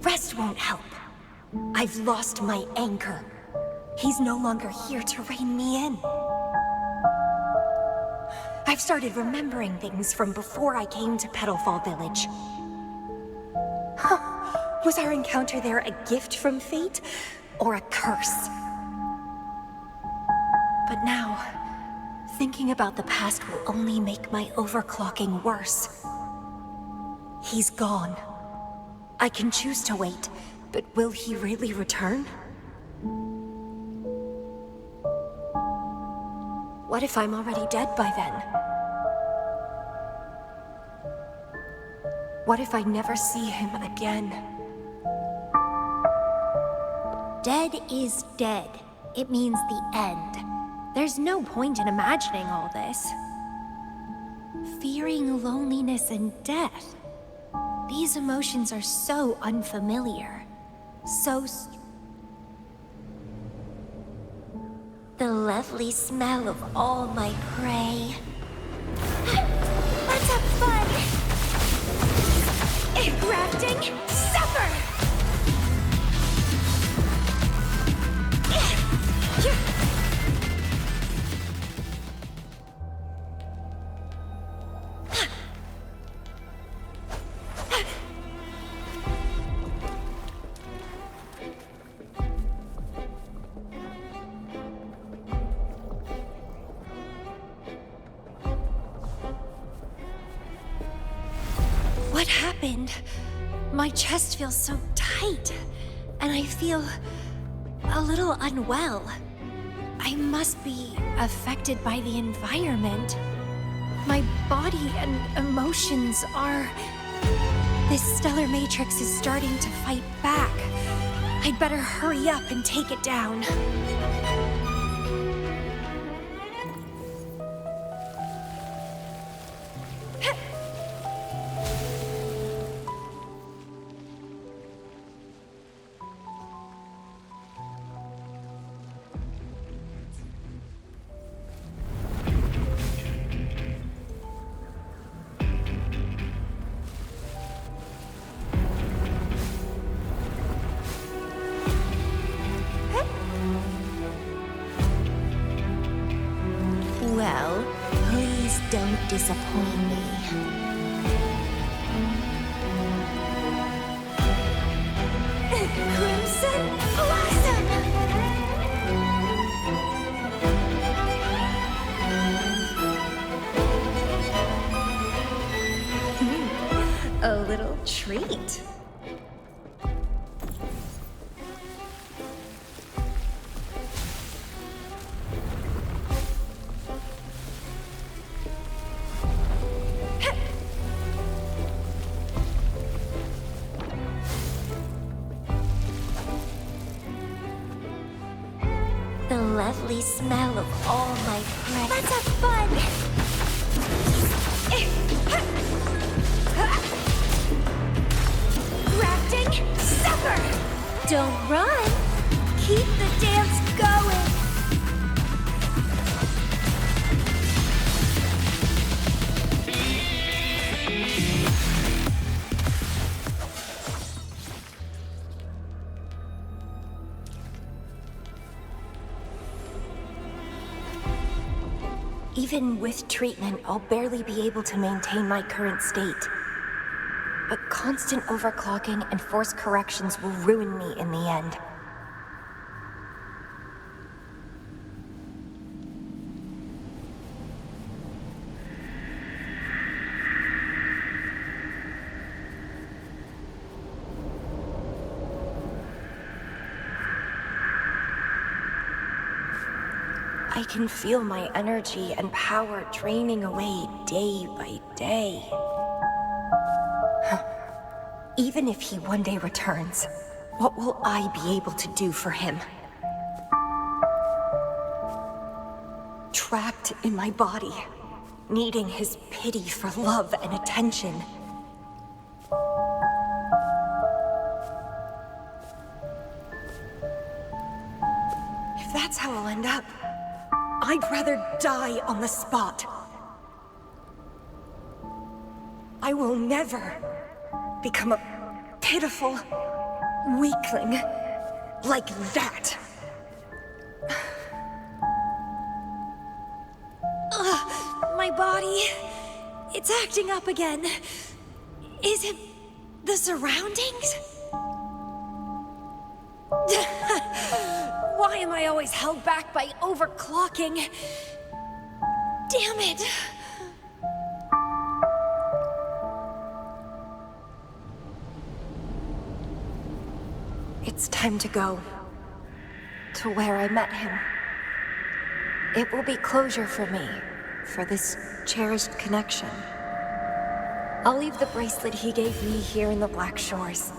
Speaker 1: Rest won't help. I've lost my anchor. He's no longer here to rein me in. I've started remembering things from before I came to Petalfall Village. Huh. Was our encounter there a gift from fate, or a curse? But now, thinking about the past will only make my overclocking worse. He's gone. I can choose to wait, but will he really return? What if I'm already dead by then? What if I never see him again? Dead is dead. It means the end. There's no point in imagining all this. Fearing loneliness and death. These emotions are so unfamiliar. The lovely smell of all my prey. Let's have fun! Grafting supper! What happened? My chest feels so tight, and I feel a little unwell. I must be affected by the environment. My body and emotions are... This stellar matrix is starting to fight back. I'd better hurry up and take it down. disappoint me. Crimson Blossom!
Speaker 5: A little treat.
Speaker 1: The lovely smell of all my friends. Let's have fun! Grafting supper! Don't run! Keep the dance going! Even with treatment, I'll barely be able to maintain my current state. But constant overclocking and forced corrections will ruin me in the end. I can feel my energy and power draining away day by day. Even if he one day returns, what will I be able to do for him? Trapped in my body, needing his pity for love and attention. If that's how I'll end up, I'd rather die on the spot. I will never become a pitiful weakling like that. My body, it's acting up again. Is it the surroundings? Why am I always held back by overclocking? Damn it! It's time to go. To where I met him. It will be closure for me, for this cherished connection. I'll leave the bracelet he gave me here in the Black Shores.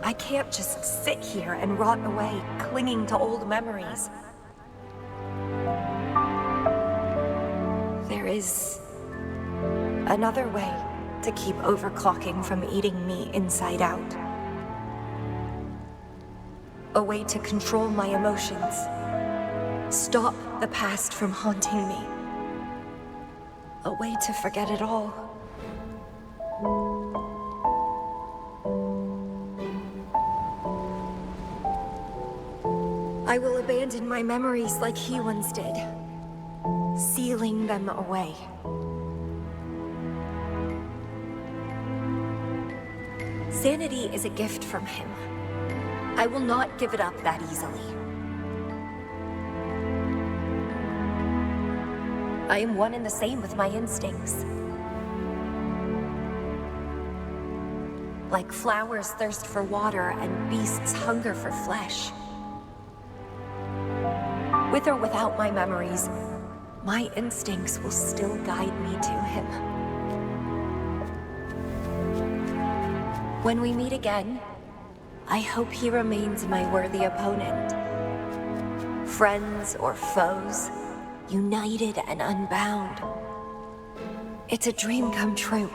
Speaker 1: I can't just sit here and rot away, clinging to old memories. There is another way to keep overclocking from eating me inside out. A way to control my emotions. Stop the past from haunting me. A way to forget it all. I will abandon my memories like he once did, sealing them away. Sanity is a gift from him. I will not give it up that easily. I am one and the same with my instincts. Like flowers thirst for water and beasts hunger for flesh. With or without my memories, my instincts will still guide me to him. When we meet again, I hope he remains my worthy opponent. Friends or foes, united and unbound. It's a dream come true.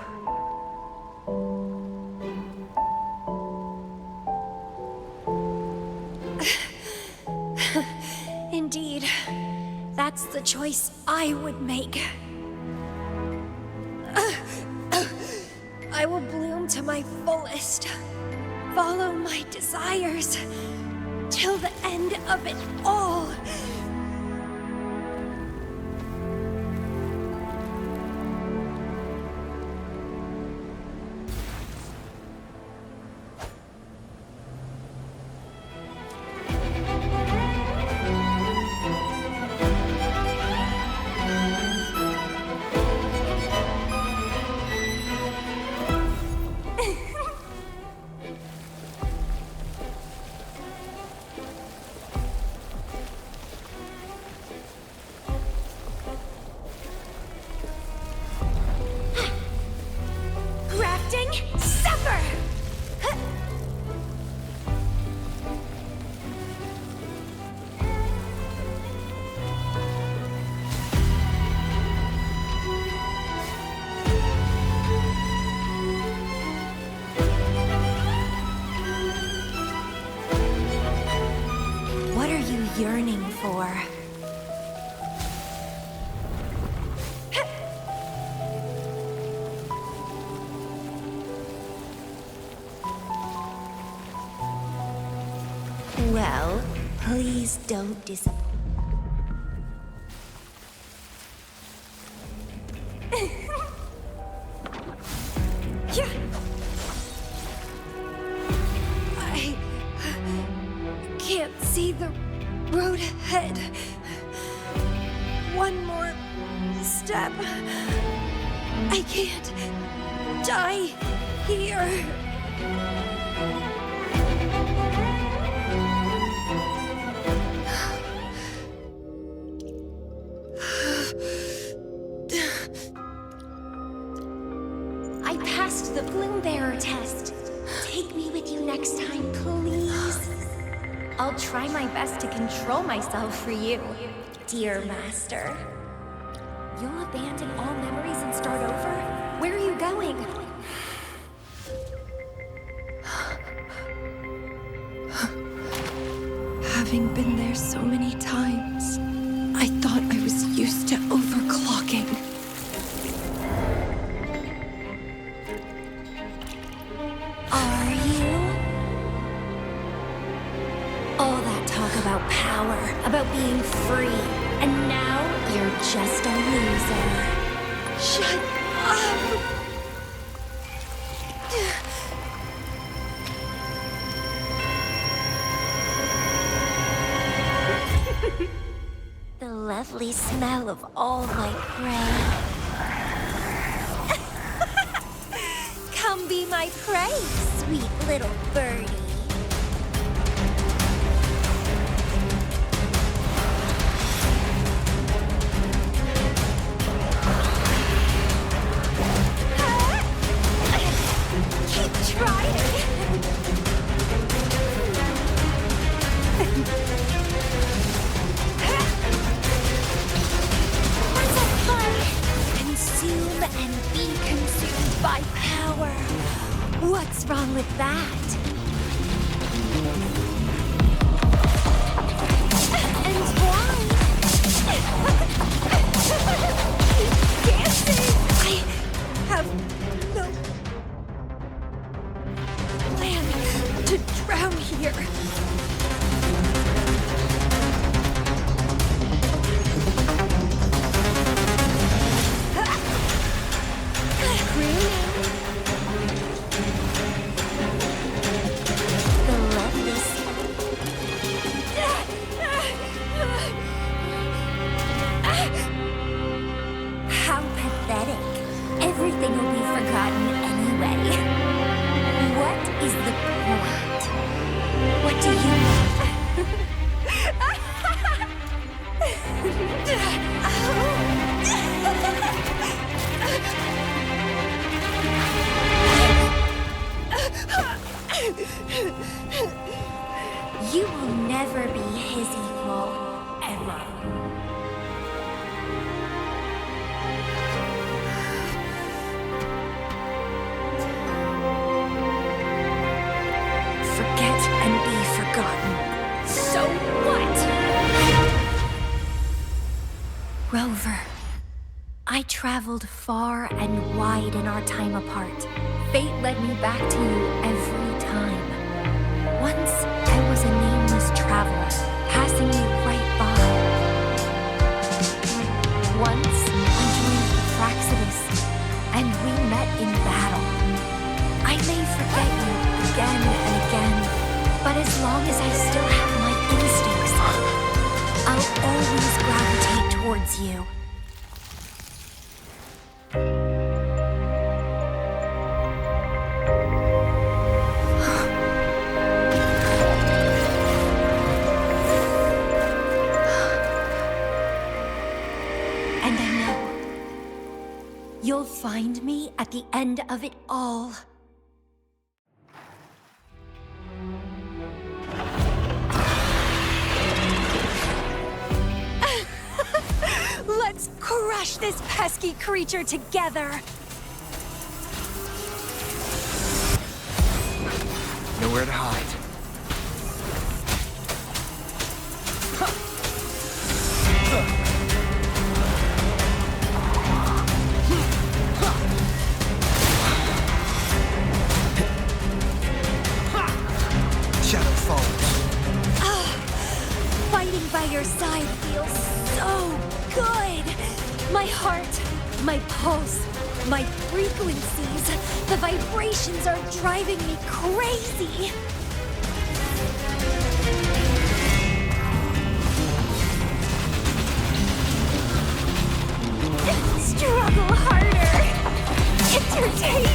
Speaker 1: Indeed, that
Speaker 5: That's the choice I would make. I will bloom to my fullest. Follow my desires. Till the end of it all. Supper! What are you yearning for? Well, please don't disappoint. I can't see the road ahead. One more step. I can't die here. I passed the Bloom Bearer test. Take me with you next time, please. I'll try my best to control myself for you, dear master. You'll abandon all memories and start over? Where are you going? Having been there so many times, I thought I was used to overclocking. Are you? All that talk about power, about being free, and now you're just a loser. Shut up! The lovely smell of all my prey. Come be my prey, sweet little birdie. Keep trying. Consume and be consumed by power. What's wrong with that? And why? Keep dancing! I have no plan to drown here. How pathetic. Everything will be forgotten anyway. What is the point? What
Speaker 1: traveled far and wide in our time apart. Fate led me back to you every time. Once, I was a nameless traveler, passing you right by. Once, I joined the Fraxidus, and we met in battle. I may forget you again and again, but as long as I still have my instincts, I'll always gravitate towards you. And I know you'll find me at the end of it all. Let's crush this pesky creature together!
Speaker 4: Nowhere to hide. Shadow falls.
Speaker 1: Fighting by your side feels so good! My heart, my pulse, my frequencies, the vibrations are driving me crazy! Struggle harder! Entertain me!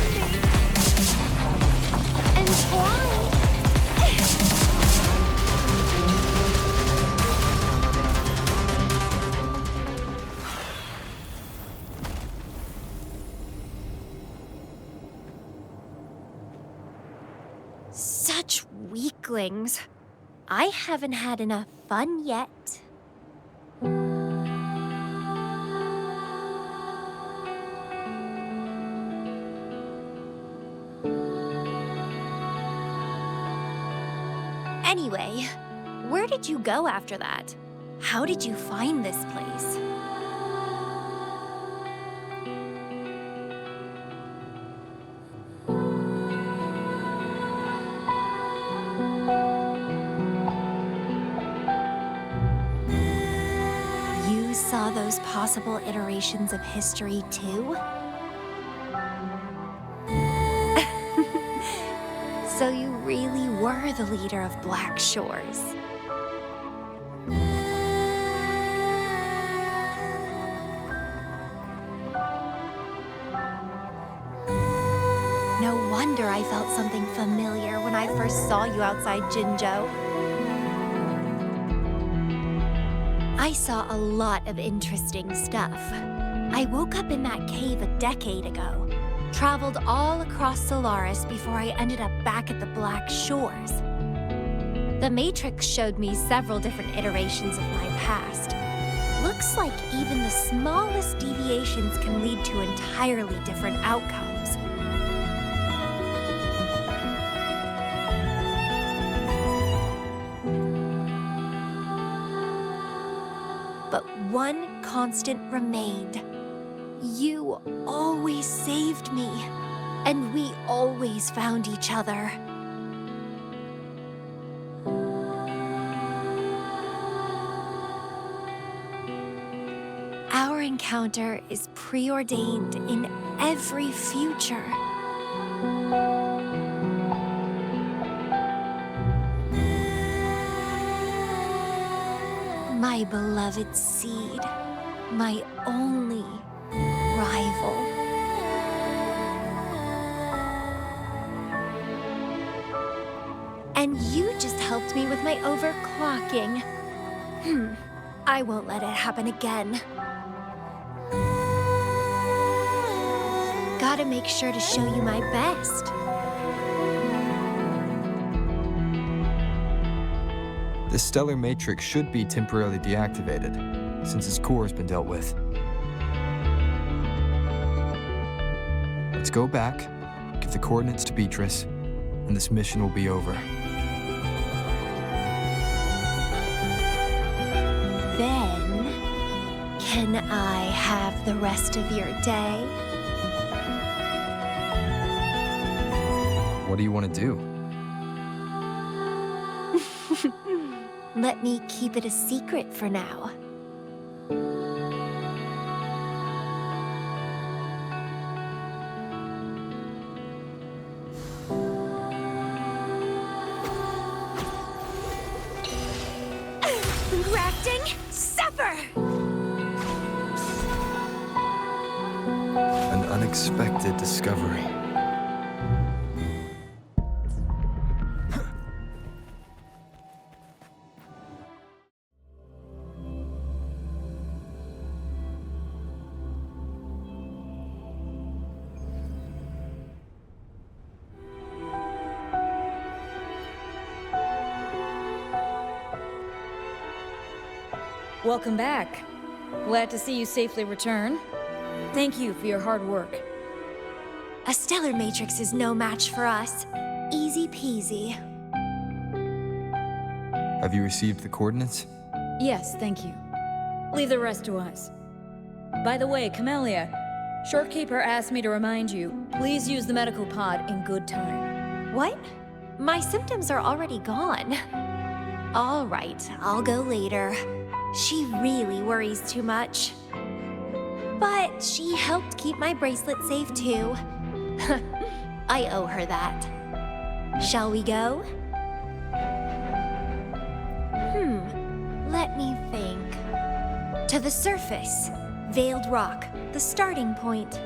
Speaker 1: And why? Such weaklings. I haven't had enough fun yet. Anyway, where did you go after that? How did you find this place? You saw those possible iterations of history too? So you really were the leader of Black Shores. No wonder I felt something familiar when I first saw you outside Jinzhou. I saw a lot of interesting stuff. I woke up in that cave a decade ago. Traveled all across Solaris before I ended up back at the Black Shores. The Matrix showed me several different iterations of my past. Looks like even the smallest deviations can lead to entirely different outcomes. But one constant remained. You always saved me, and we always found each other. Our encounter is preordained in every future. My beloved seed, my only rival. And you just helped me with my overclocking. I won't let it happen again. Gotta make sure to show you my best.
Speaker 4: The stellar matrix should be temporarily deactivated, since its core has been dealt with. Let's go back, give the coordinates to Beatrice, and this mission will be over.
Speaker 1: Then, can I have the rest of your day?
Speaker 4: What do you want to do?
Speaker 1: Let me keep it a secret for now. Grafting supper!
Speaker 4: An unexpected discovery.
Speaker 3: Welcome back. Glad to see you safely return. Thank you for your hard work.
Speaker 1: A stellar matrix is no match for us. Easy peasy.
Speaker 4: Have you received the coordinates?
Speaker 3: Yes, thank you. Leave the rest to us. By the way, Camellya, Shortkeeper asked me to remind you, please use the medical pod in good time.
Speaker 1: What? My symptoms are already gone. All right, I'll go later. She really worries too much. But she helped keep my bracelet safe too. I owe her that. Shall we go? Let me think. To the surface. Veiled Rock, the starting point.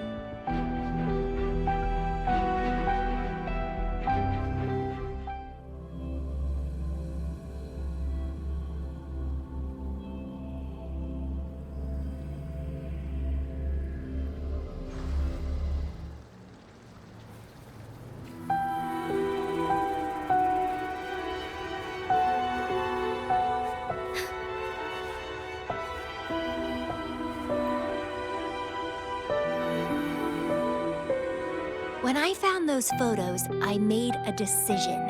Speaker 1: When I found those photos, I made a decision.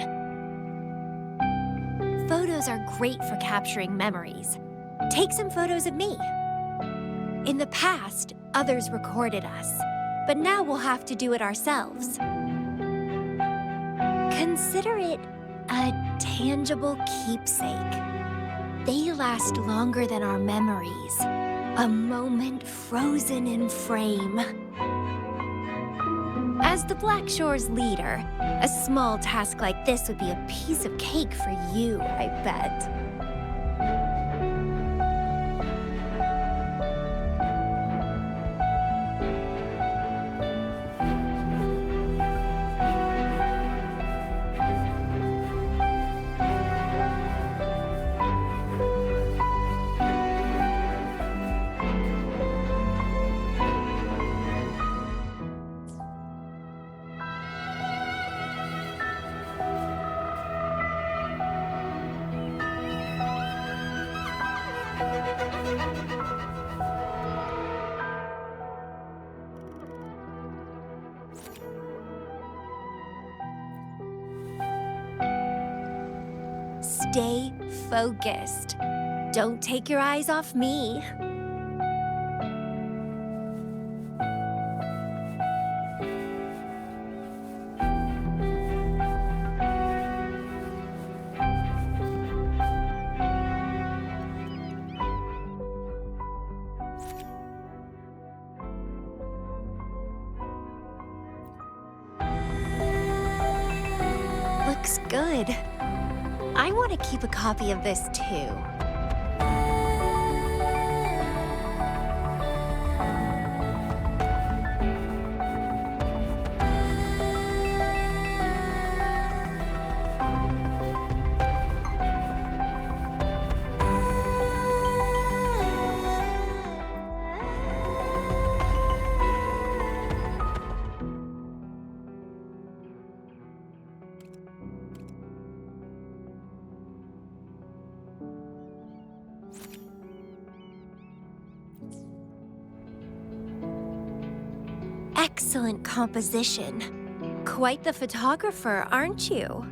Speaker 1: Photos are great for capturing memories. Take some photos of me. In the past, others recorded us, but now we'll have to do it ourselves. Consider it a tangible keepsake. They last longer than our memories. A moment frozen in frame. As the Black Shore's leader, a small task like this would be a piece of cake for you, I bet. Stay focused. Don't take your eyes off me. Looks good. I want to keep a copy of this too. Excellent composition. Quite the photographer, aren't you?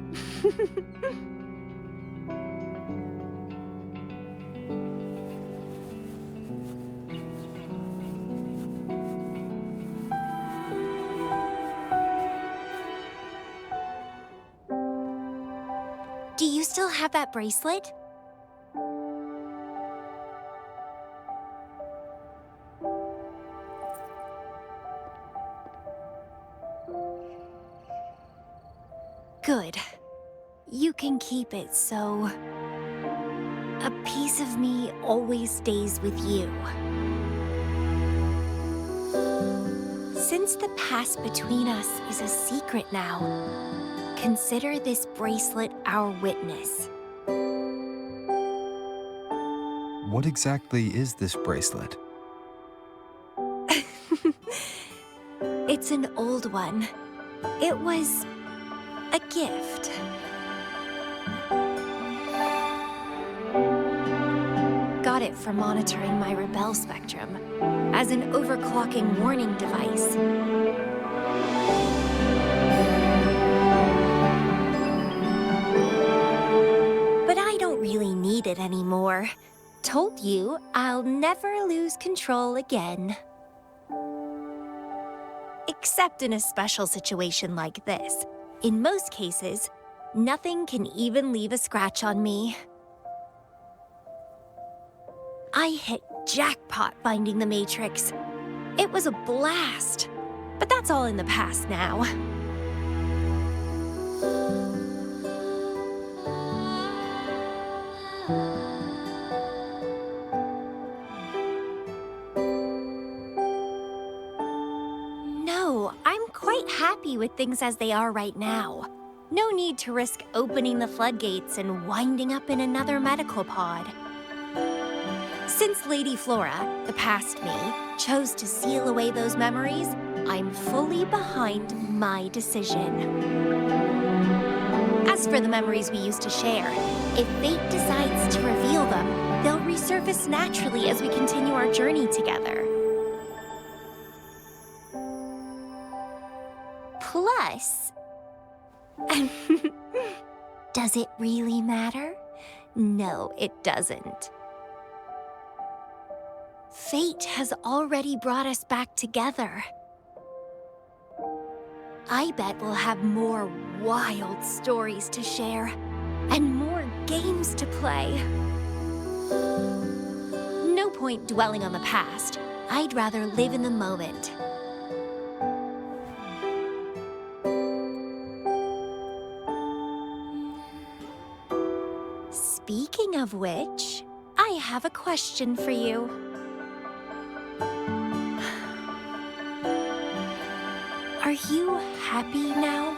Speaker 1: Do you still have that bracelet? Good. You can keep it, so a piece of me always stays with you. Since the past between us is a secret now, consider this bracelet our witness.
Speaker 4: What exactly is this bracelet?
Speaker 1: It's an old one. It was a gift. Got it for monitoring my rebel spectrum as an overclocking warning device. But I don't really need it anymore. Told you I'll never lose control again. Except in a special situation like this. In most cases, nothing can even leave a scratch on me. I hit jackpot finding the Matrix. It was a blast. But that's all in the past now. No, I'm quite happy with things as they are right now. No need to risk opening the floodgates and winding up in another medical pod. Since Lady Flora, the past me, chose to seal away those memories, I'm fully behind my decision. As for the memories we used to share, if fate decides to reveal them, they'll resurface naturally as we continue our journey together. Plus, does it really matter? No, it doesn't. Fate has already brought us back together. I bet we'll have more wild stories to share and more games to play. No point dwelling on the past. I'd rather live in the moment. Speaking of which, I have a question for you. Are you happy now?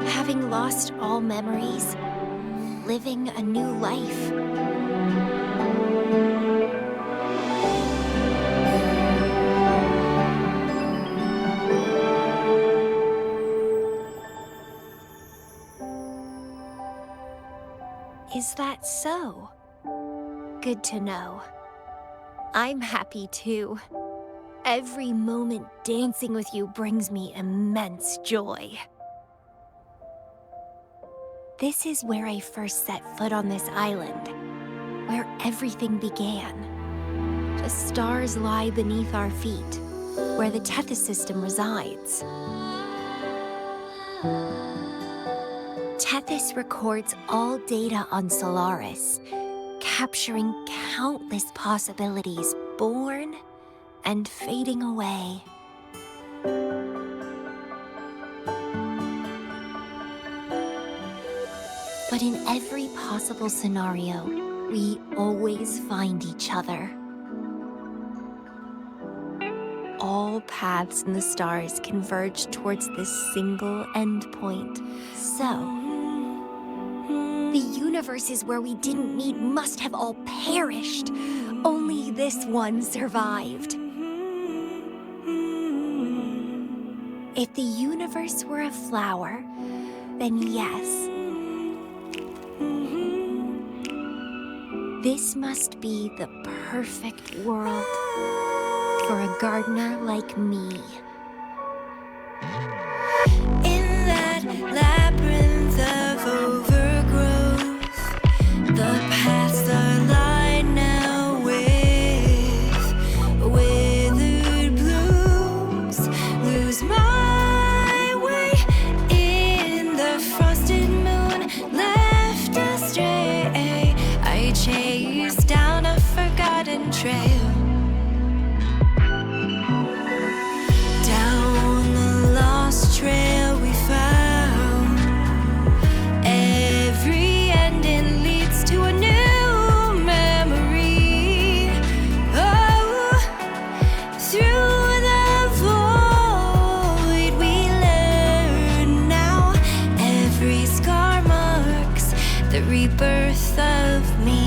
Speaker 1: Having lost all memories, living a new life? Is that so? Good to know. I'm happy too. Every moment dancing with you brings me immense joy. This is where I first set foot on this island, where everything began. The stars lie beneath our feet, where the Tethys system resides. Tethys records all data on Solaris, capturing countless possibilities born and fading away. But in every possible scenario, we always find each other. All paths in the stars converge towards this single endpoint. So, the universes where we didn't meet must have all perished. Only this one survived. If the universe were a flower, then yes. This must be the perfect world for a gardener like me.
Speaker 7: In that labyrinth of overgrowth, the paths are lined now with withered blooms. Lose my way in the frosted moonlight. rebirth of me.